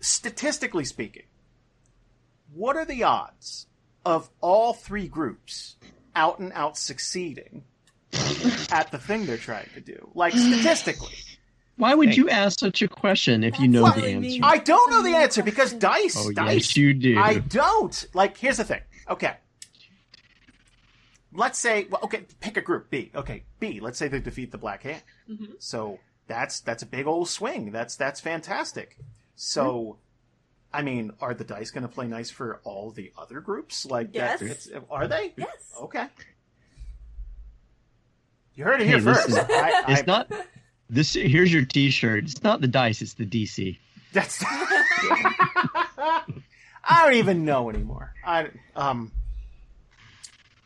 Statistically speaking, what are the odds of all three groups out and out succeeding at the thing they're trying to do? Like, statistically. Why would you ask such a question if you know That's the what I answer? mean. I don't know the answer because dice. Oh, Dice. yes, you do. I don't. Like, here's the thing. Okay. Let's say, well, okay, pick a group, B. Okay, B. Let's say they defeat the Black Hand. Mm-hmm. So that's a big old swing. That's fantastic. So, I mean, are the dice going to play nice for all the other groups? Like, Yes. Are they? Yes. Okay. You heard it here Hey, this first. is- I- It's not this. Here's your T-shirt. It's not the dice. It's the DC. That's. I don't even know anymore.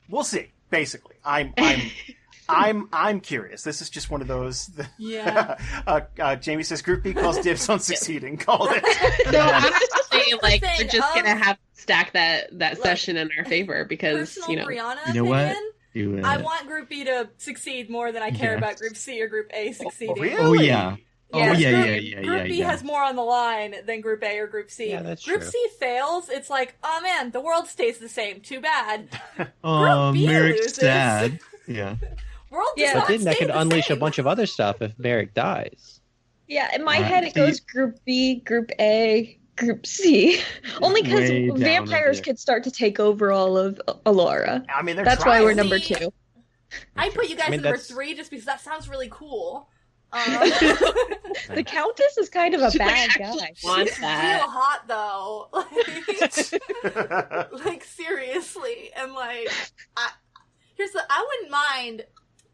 We'll see. Basically, I'm curious. This is just one of those. Yeah. Jamie says Group B calls dibs on succeeding. Called it. No, honestly, like thing we're just of- gonna have to stack that Look, session in our favor because Personal Brianna You know what? opinion, Do it. I want Group B to succeed more than I care Yes. about Group C or Group A succeeding. really? Oh yeah. Oh Yes, yeah. Group B yeah. has more on the line than Group A or Group C. Yeah, that's Group true. C fails, it's like, oh man, the world stays the same. Too bad. Oh, Group B Merrick's loses. sad. Yeah. World does Yeah. not But then that stay could the unleash same. a bunch of other stuff if Merrick dies. Yeah, in my Right. head it goes Group B, Group A, Group C. Only because Way down vampires over there. could start to take over all of Alora. I mean, they're That's why trying. we're number See? 2. I put you guys I mean, at number that's- 3 just because that sounds really cool. The Countess is kind of a bad actually guy. want She's that. real hot though. Like seriously, and like, I wouldn't mind.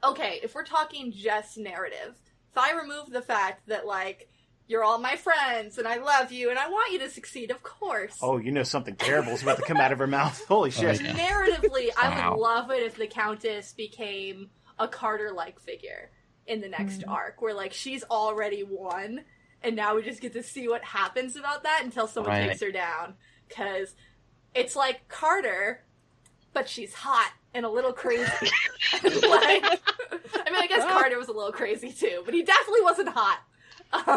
Okay, if we're talking just narrative, if I remove the fact that like you're all my friends and I love you and I want you to succeed, of course. Oh, you know something terrible is about to come out of her mouth. Holy shit! yeah. Narratively, I Wow. would love it if the Countess became a Carter-like figure in the next arc, where like she's already won, and now we just get to see what happens about that until someone Right. takes her down. Because it's like Carter, but she's hot and a little crazy. And, like, I mean, I guess Carter was a little crazy too, but he definitely wasn't hot.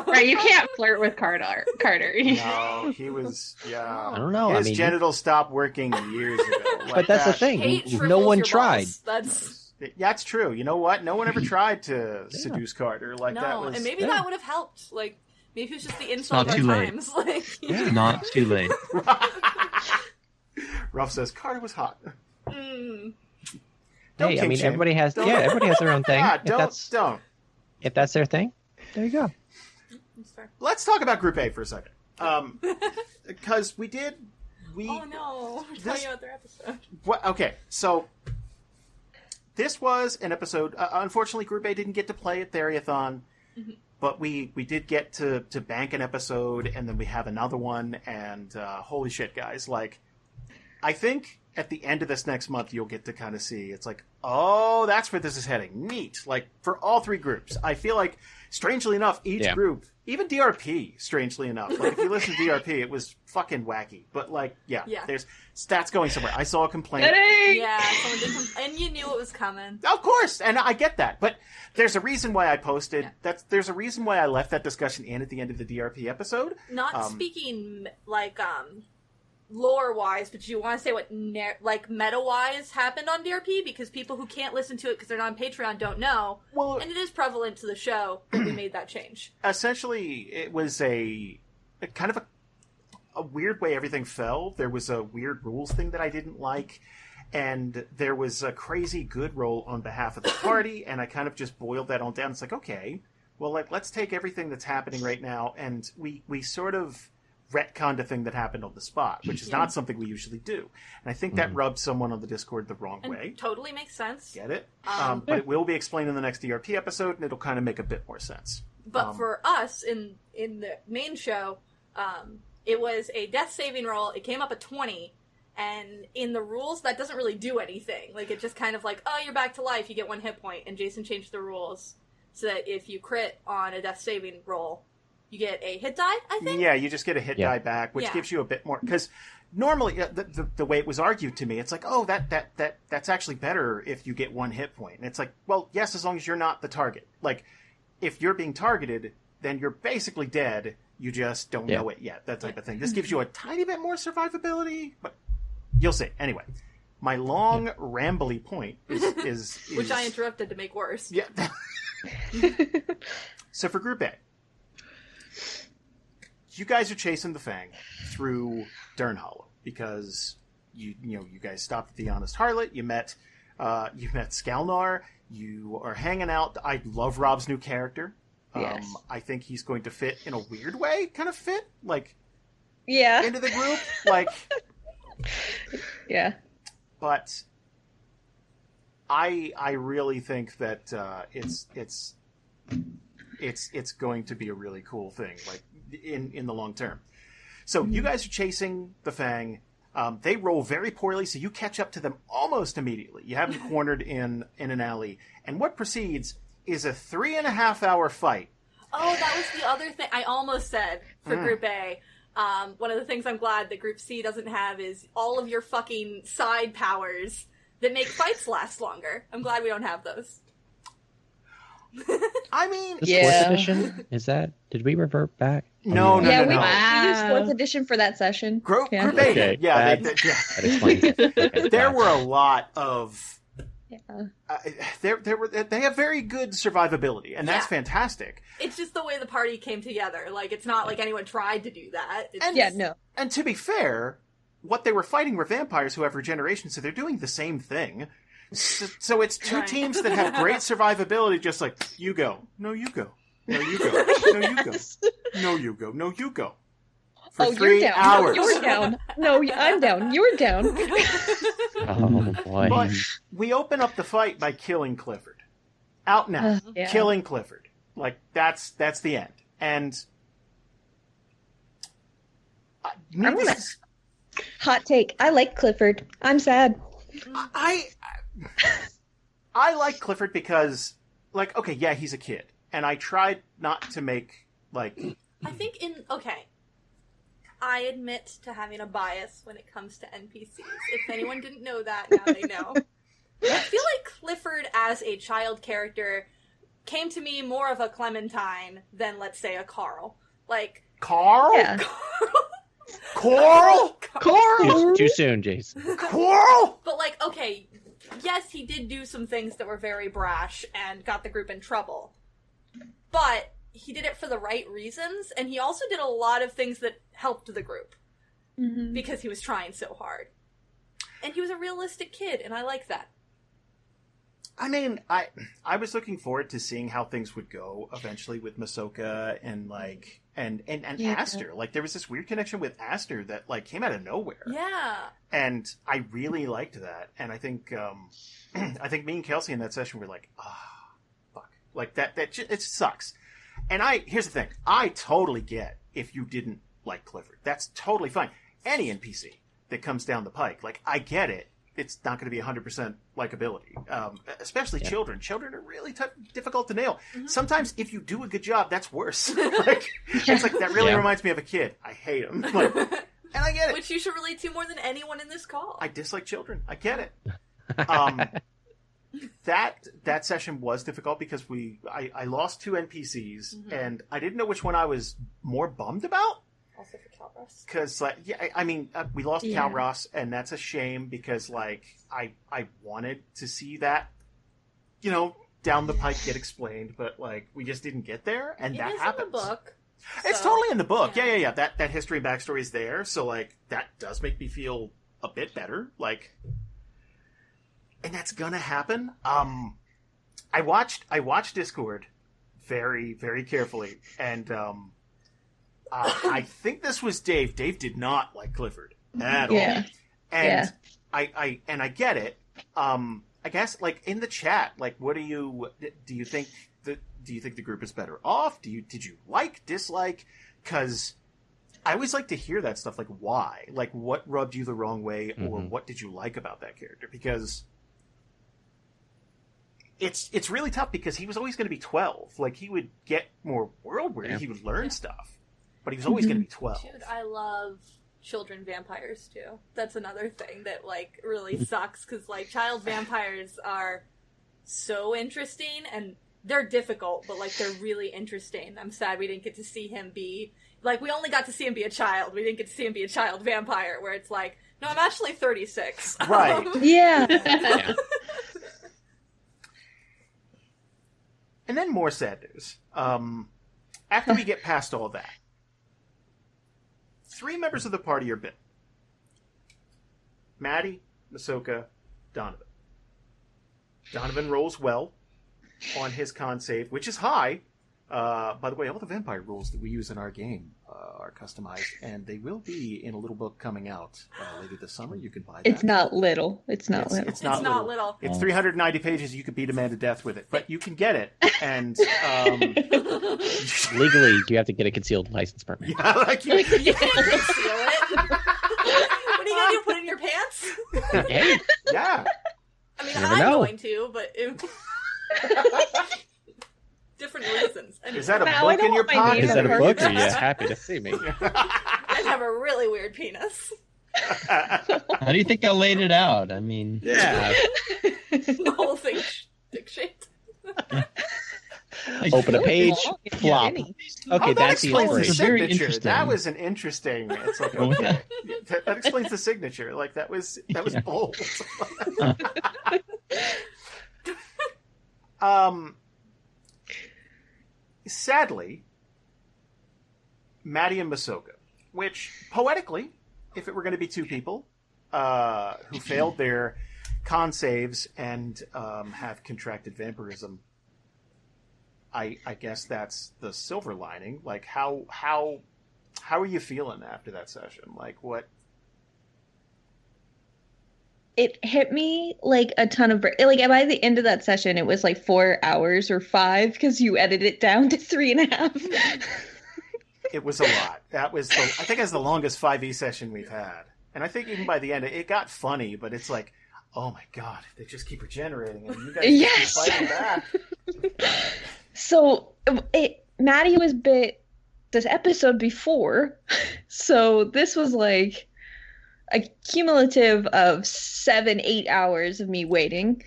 Right, you can't flirt with Carter. No, he was. Yeah, I don't know. his I mean, genitals stopped working years ago. Like but that's the that. thing. Kate No shrivels one your tried. balls. That's Yeah, that's true. You know what? No one ever tried to seduce Carter. Like that no, was. and maybe yeah. that would have helped. Like maybe it was just the not insult of too our late. times. Like, Not too late. Ruff says Carter was hot. mm, Don't Hey, I kink mean, shame. everybody has. Don't- Yeah, everybody has their own thing. Yeah, If don't. if that's their thing, there you go. that's fair. Let's talk about Group A for a second. Because we. Oh no, we're this- talking about their episode. What? Okay, so this was an episode. Unfortunately, Group A didn't get to play at Theriathon, but we did get to bank an episode, and then we have another one. And holy shit, guys! Like, I think at the end of this next month, you'll get to kind of see. It's like, oh, that's where this is heading. Neat. Like for all three groups, I feel like, strangely enough, each Yeah. group, even DRP, strangely enough, like if you listen to DRP, it was fucking wacky. But like, yeah. There's stats going somewhere. I saw a complaint. Yeah, someone did and you knew it was coming. Of course, and I get that, but there's a reason why I posted. There's a reason why I left that discussion in at the end of the DRP episode. Not speaking like lore wise, but you want to say what like meta wise happened on DRP, because people who can't listen to it because they're not on Patreon don't know. Well, And it is prevalent to the show that we made that change. essentially, it was a kind of a weird way everything fell. There was a weird rules thing that I didn't like, and there was a crazy good roll on behalf of the party, and I kind of just boiled that on down. It's like, okay, well, like, let's take everything that's happening right now, and we sort of retconned a thing that happened on the spot, which is not something we usually do. And I think that rubbed someone on the Discord the wrong And way. totally makes sense. Get it? But it will be explained in the next ERP episode, and it'll kind of make a bit more sense. But for us, in the main show, it was a death saving roll. It came up at 20, and in the rules, that doesn't really do anything. Like, it just kind of like, oh, you're back to life, you get 1 hit point, and Jason changed the rules so that if you crit on a death saving roll, you get a hit die, I think? Yeah, you just get a hit die back, which gives you a bit more... Because normally, the way it was argued to me, it's like, oh, that's actually better if you get 1 hit point. And it's like, well, yes, as long as you're not the target. Like, if you're being targeted, then you're basically dead. You just don't know it yet, that type of thing. This gives you a tiny bit more survivability, but you'll see. Anyway, my long, rambly point is... Which I interrupted to make worse. Yeah. So for Group A, you guys are chasing the Fang through Dern Hollow because you guys stopped at the Honest Harlot. You met Skalnar. You are hanging out. I love Rob's new character. Yes. I think he's going to fit in a weird way. Kind of fit Yeah. into the group. Like, Yeah. but I really think that it's going to be a really cool thing, like in the long term. So you guys are chasing the Fang. They roll very poorly, so you catch up to them almost immediately. You have them cornered in an alley, and what proceeds is a 3.5 hour fight. Oh, that was the other thing I almost said for Group A. One of the things I'm glad that Group C doesn't have is all of your fucking side powers that make fights last longer. I'm glad we don't have those. I mean, The Yeah. 4th edition? Is that... Did we revert back? No, no, Yeah, no, we, no. we used 4th edition for that session. Group A, Okay, yeah, that yeah. explains it. Okay, There gotcha. were a lot of. Yeah. They have very good survivability, and that's Yeah. fantastic. It's just the way the party came together. Like, it's not like anyone tried to do that. It's And- Yeah, just- no. And to be fair, what they were fighting were vampires who have regeneration, so they're doing the same thing. So it's two Right. teams that have great survivability, just like, you go. No, you go. No, you go. No, you go. No, you go. No, you go. For Oh, 3 you're down. hours. No, you're down. No, I'm down. You're down. Oh, boy. But we open up the fight by killing Clifford. Out now. Yeah. Killing Clifford. Like, that's the end. And... I'm gonna- Hot take. I like Clifford. I'm sad. I like Clifford because, like, okay, yeah, he's a kid. And I tried not to make, like... I think I admit to having a bias when it comes to NPCs. If anyone didn't know that, now they know. I feel like Clifford as a child character came to me more of a Clementine than, let's say, a Carl. Like, Carl? Yeah. Coral? Too soon, Jason. Coral? But, like, okay, yes, he did do some things that were very brash and got the group in trouble. But he did it for the right reasons, and he also did a lot of things that helped the group. Mhm. Because he was trying so hard. And he was a realistic kid, and I like that. I mean, I was looking forward to seeing how things would go eventually with Masoka and, like, and Yeah. Aster. Like, there was this weird connection with Aster that, like, came out of nowhere. Yeah. And I really liked that. And I think, I think me and Kelsey in that session were like, fuck. Like, it sucks. And here's the thing. I totally get if you didn't like Clifford. That's totally fine. Any NPC that comes down the pike, like, I get it. It's not going to be 100% likability. Especially children. Children are really difficult to nail. Mm-hmm. Sometimes if you do a good job, that's worse. Like, it's like, that really Yeah. reminds me of a kid. I hate him. Like, and I get it. Which you should relate to more than anyone in this call. I dislike children. I get it. That session was difficult because I lost 2 NPCs and I didn't know which one I was more bummed about. Also for Calros. Because, like, yeah, I mean, we lost Yeah. Calros, and that's a shame because, like, I wanted to see that, down the pike get explained, but, like, we just didn't get there, and It that is happens. in the book. It's so- totally in the book. yeah. Yeah. That history and backstory is there, so, like, that does make me feel a bit better. Like, and that's gonna happen. I watched Discord very, very carefully. And I think this was Dave. Dave did not like Clifford at all. And Yeah. I get it. I guess, like, in the chat, like, what do you think the group is better off? Did you dislike? Because I always like to hear that stuff, like, why? Like, what rubbed you the wrong way, or what did you like about that character? Because it's really tough, because he was always going to be 12. Like, he would get more world where he would learn stuff, but he was always going to be 12. Dude, I love children vampires too. That's another thing that like really sucks, because like child vampires are so interesting, and they're difficult, but like they're really interesting. I'm sad we didn't get to see him be like, we only got to see him be a child. We didn't get to see him be a child vampire, where it's like, no, I'm actually 36. Right. Yeah. Yeah. And then more sad news. After we get past all that, 3 members of the party are bit. Maddie, Masoka, Donovan. Donovan rolls well on his con save, which is high. By the way, all the vampire rules that we use in our game are customized, and they will be in a little book coming out later this summer. You can buy that. It's not little. It's not little. It's not little. It's 390 pages. You could beat a man to death with it, but you can get it. And Legally, you have to get a concealed license permit. yeah, like You can't conceal it. What are you gonna do? Put it in your pants? Hey, yeah. I mean, You never I'm know. going to, but different reasons. I mean, Is that a Now I book know in your what my pocket? name is that a Never book? heard Or of are you that. happy to see me? I have a really weird penis. How do you think I laid it out? I mean, Yeah. The whole thing dick shaped. like, Open a page, Yeah, flop. any. Okay, that that's the explains the It's inspiration. very signature. interesting. That was an interesting. It's like, What was okay, that explains the signature. Like that was Yeah. bold. Sadly, Maddie and Masoka, which poetically, if it were going to be 2 people who failed their con saves and have contracted vampirism, I guess that's the silver lining. Like, how are you feeling after that session? Like, what? It hit me like a ton of like by the end of that session, it was like 4 hours or 5 because you edited it down to 3.5. It was a lot. That was, I think, it's the longest 5e session we've had. And I think even by the end, it got funny, but it's like, oh my god, they just keep regenerating, and you guys Yes. keep fighting back. So Maddie was bit this episode before, so this was like a cumulative of 7-8 hours of me waiting.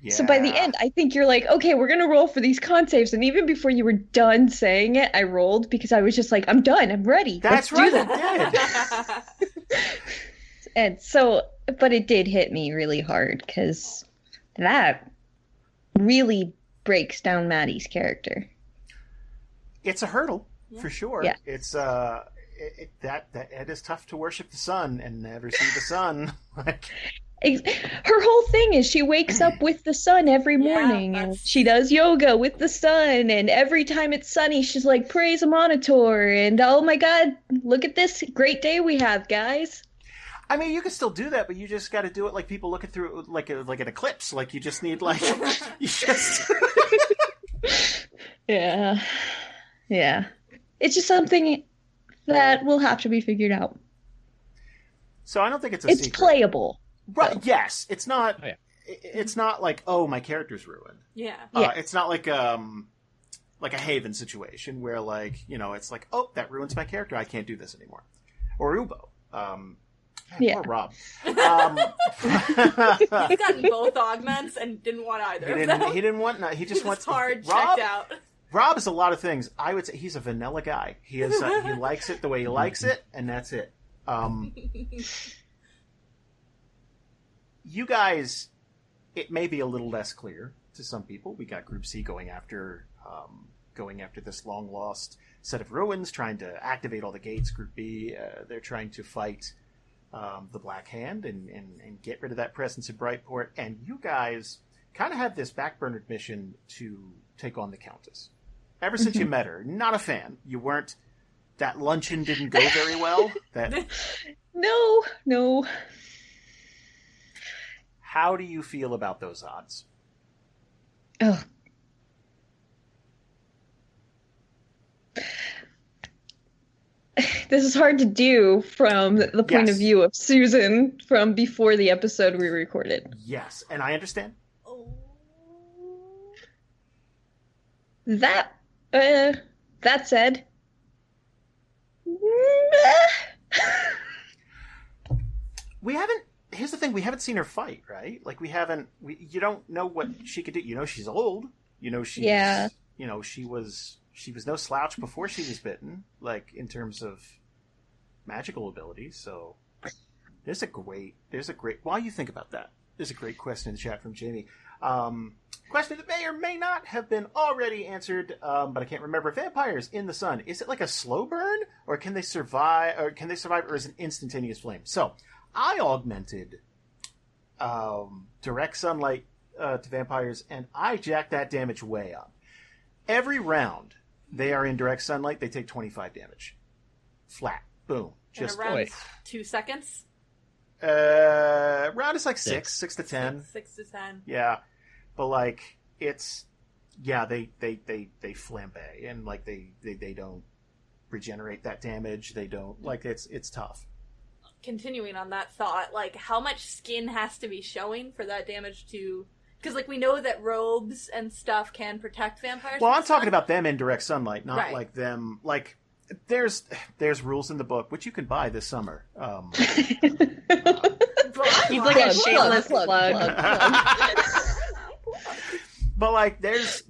Yeah. So by the end, I think you're like, okay, we're gonna roll for these con saves, and even before you were done saying it, I rolled because I was just like, I'm done, I'm ready. That's Let's right, do it did. And so, but it did hit me really hard because that really breaks down Maddie's character. It's a hurdle, Yeah. for sure. Yeah. It's that it is tough to worship the sun and never see the sun. Like, Her whole thing is she wakes up with the sun every Yeah, morning, and that's- she does yoga with the sun, and every time it's sunny she's like, praise a monitor, and oh my god, look at this great day we have, guys. I mean, you can still do that, but you just got to do it like people looking through like an eclipse. Like, you just need like you just. Yeah. It's just something that will have to be figured out. So I don't think it's a It's secret. playable. Right? Yes, it's not. Oh, yeah. It's not like, oh, my character's ruined. Yeah. Yeah. It's not like a Haven situation where, like, you know, it's like, oh, that ruins my character. I can't do this anymore. Or Ubo. Yeah. Poor Rob. He's gotten both augments and didn't want either of them. He didn't want. He just wants. hard Rob, checked out. Rob is a lot of things. I would say he's a vanilla guy. He is. He likes it the way he likes it, and that's it. You guys, it may be a little less clear to some people. We got Group C going after this long lost set of ruins, trying to activate all the gates. Group B, they're trying to fight the Black Hand and get rid of that presence in Brightport. And you guys kind of have this backburnered mission to take on the Countess. Ever since you met her, not a fan. You weren't. That luncheon didn't go very well. That. No. How do you feel about those odds? Oh. This is hard to do from the point of Yes. view of Susan from before the episode we recorded. Yes, and I understand. Oh. That said, We haven't. Here's the thing: we haven't seen her fight, right? Like we haven't. You don't know what she could do. You know, she's old. You know, she's. Yeah. You know, she was no slouch before she was bitten. Like in terms of magical abilities. So there's a great. While you think about that, there's a great question in the chat from Jamie. Question that may or may not have been already answered, but I can't remember. Vampires in the sun, is it like a slow burn, or can they survive, or is it an instantaneous flame? So, I augmented direct sunlight to vampires, and I jacked that damage way up. Every round they are in direct sunlight, they take 25 damage. Flat. Boom. And Just around 2 seconds? round is like 6 to 10. 6 to 10. Yeah. But like it's they flambe and like they don't regenerate that damage. They don't like it's tough. Continuing on that thought, like how much skin has to be showing for that damage to, because like we know that robes and stuff can protect vampires. Well, from I'm the talking sun. about them in direct sunlight, not Right. like them like there's rules in the book which you can buy this summer. He's like a shameless plug. But like there's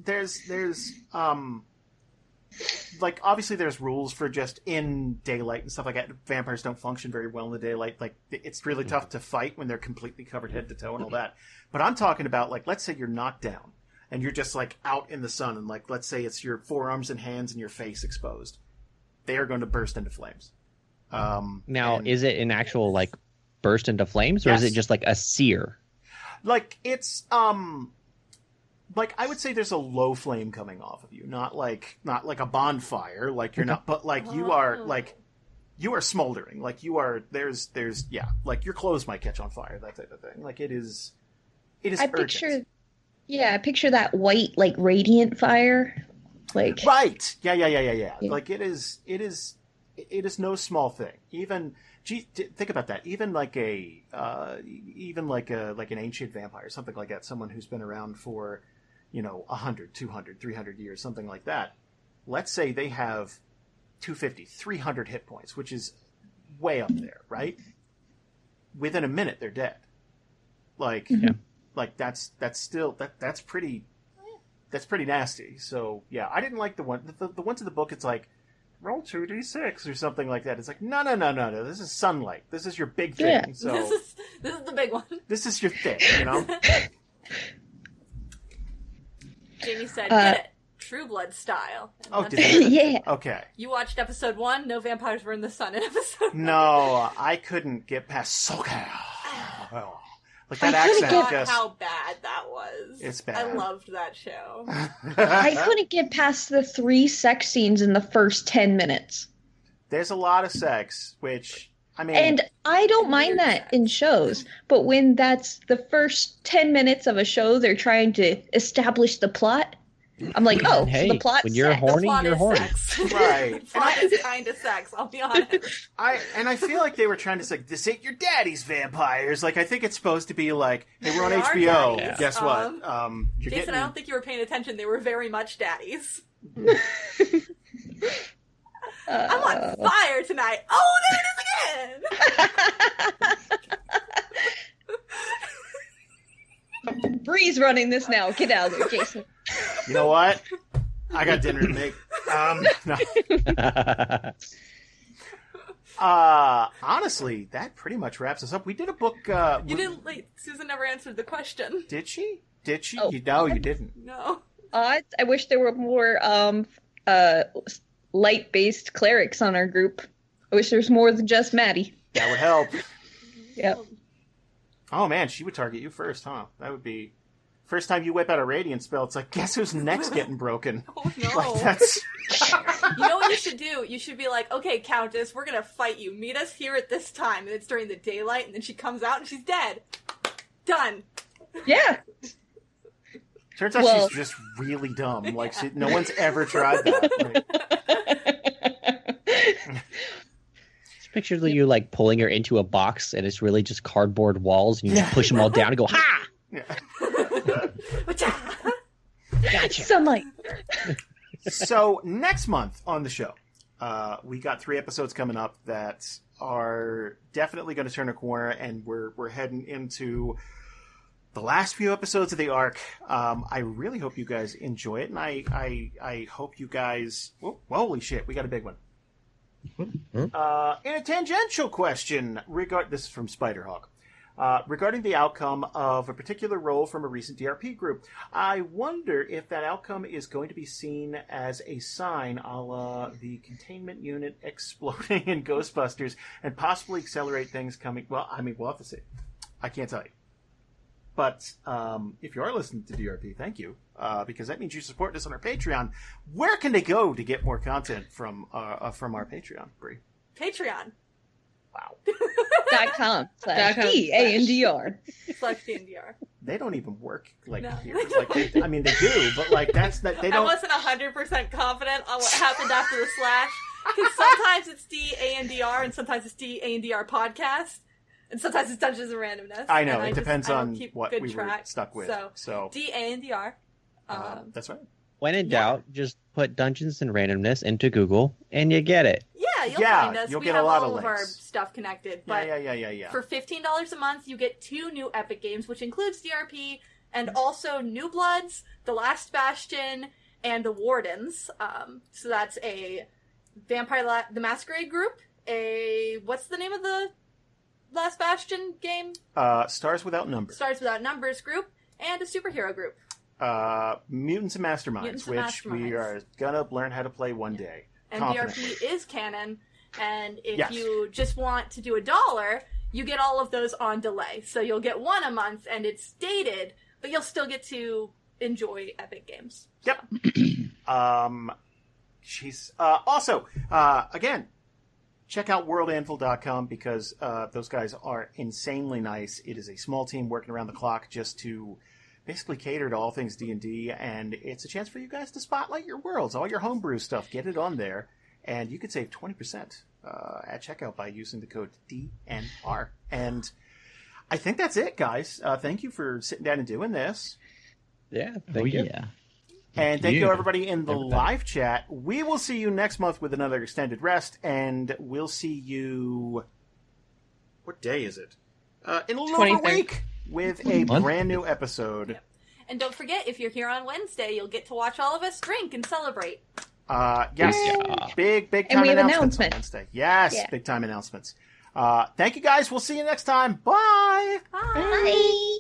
like obviously there's rules for just in daylight and stuff like that. Vampires don't function very well in the daylight. Like it's really tough to fight when they're completely covered head to toe and all that. But I'm talking about like let's say you're knocked down and you're just like out in the sun and like let's say it's your forearms and hands and your face exposed. They are going to burst into flames. Now, and- is it an actual like burst into flames, or is Yes. it just like a sear? Like it's like I would say there's a low flame coming off of you, not like a bonfire, like you're not, but like you are smoldering, like you are there's like your clothes might catch on fire, that type of thing. Like it is I urgent. picture that white, like radiant fire. Like Right. Yeah. Like it is no small thing. Even think about that. Even like an ancient vampire, something like that, someone who's been around for 100, 200, 300 years, something like that. Let's say they have 250, 300 hit points, which is way up there, right? Within a minute, they're dead. Like, like that's pretty nasty. So yeah, I didn't like the ones in the book. It's like roll 2d6 or something like that. It's like no. This is sunlight. This is your big thing. Yeah. So This is the big one. this is your thing. Jamie said, "Get it, True Blood style." And Oh, that's did it. you? yeah. Okay. You watched episode 1. No vampires were in the sun in episode 1. No, I couldn't get past Soka. Like that I couldn't accent God, just. how bad that was. It's bad. I loved that show. I couldn't get past the 3 sex scenes in the first 10 minutes. There's a lot of sex, which I mean. And I don't mind Weird that sex. in shows, but when that's the first 10 minutes of a show, they're trying to establish the plot. I'm like, oh, Hey, so the plot's when you're sex. horny, The plot you're is horny. sex. Right. The plot is kind of sex, I'll be honest. I feel like they were trying to say, this ain't your daddy's vampires. Like, I think it's supposed to be like, hey, we're on They are HBO. daddies. Guess what? You're Jason, getting. I don't think you were paying attention. They were very much daddies. I'm on fire tonight. Oh, there it is again! Bree's running this now. Get out of there, Jason. You know what? I got dinner to make. No. Honestly, that pretty much wraps us up. We did a book. You didn't, Susan never answered the question. Did she? Oh. No, you didn't. No. I wish there were more light-based clerics on our group. I wish there was more than just Maddie. That would help. Yep. Oh man, she would target you first, huh? That would be first time you whip out a radiant spell, it's like, guess who's next getting broken? Oh no. Like, that's... You know what you should do? You should be like, okay, Countess, we're gonna fight you. Meet us here at this time. And it's during the daylight, and then she comes out and she's dead. Done. Yeah. Turns out Well- she's just really dumb. Like, no one's ever tried that. Like, Just picture you like pulling her into a box, and it's really just cardboard walls, and you just push them all down and go, ha! yeah. Gotcha. Sunlight. So, next month on the show, we got 3 episodes coming up that are definitely going to turn a corner, and we're heading into the last few episodes of the arc. I really hope you guys enjoy it, and I hope you guys... Whoa, holy shit, we got a big one. In a tangential question, this is from Spiderhawk. Regarding the outcome of a particular role from a recent DRP group, I wonder if that outcome is going to be seen as a sign a la the containment unit exploding in Ghostbusters and possibly accelerate things coming... Well, I mean, we'll have to see. I can't tell you. But if you are listening to DRP, thank you, because that means you support us on our Patreon. Where can they go to get more content from our Patreon, Brie? Patreon. Wow. .com/DANDR. /DNDR. They don't even work like No. here. Like they do, but like that's not. They I don't. wasn't 100% confident on what happened after the slash. Because sometimes it's DANDR and sometimes it's DANDR podcast. And sometimes it's Dungeons and Randomness. I know, and it depends I don't on keep what good we track. were stuck with. So DANDR. that's right. When in doubt, just put Dungeons and Randomness into Google, and you get it. Yeah, you'll Yeah, find us. you'll we get a have lot all of of our links. stuff connected. But Yeah. for $15 a month, you get 2 new Epic games, which includes DRP and also New Bloods, The Last Bastion, and The Wardens. So that's a Vampire the Masquerade group. What's the name of the Last Bastion game? Stars Without Number. Stars Without Numbers group, and a superhero group. Mutants and Masterminds, Mutants and which we Masterminds. are gonna learn how to play one day. And Confidently. DRP is canon, and if Yes. you just want to do $1, you get all of those on delay. So you'll get 1 a month, and it's dated, but you'll still get to enjoy Epic games. Yep. Also, again, check out worldanvil.com because those guys are insanely nice. It is a small team working around the clock just to basically cater to all things D&D, and it's a chance for you guys to spotlight your worlds, all your homebrew stuff. Get it on there, and you could save 20% at checkout by using the code DNR. And I think that's it, guys. Thank you for sitting down and doing this. Yeah, thank you. Yeah. And thank you, you, everybody, in the everybody. live chat. We will see you next month with another extended rest, and we'll see you... What day is it? In a little over a 23rd. week with a Month? brand new episode. Yep. And don't forget, if you're here on Wednesday, you'll get to watch all of us drink and celebrate. Yes, Yeah. big time And we have announcements on announcements. Wednesday. Yes, Yeah. big time announcements. Thank you, guys. We'll see you next time. Bye! Bye! Bye.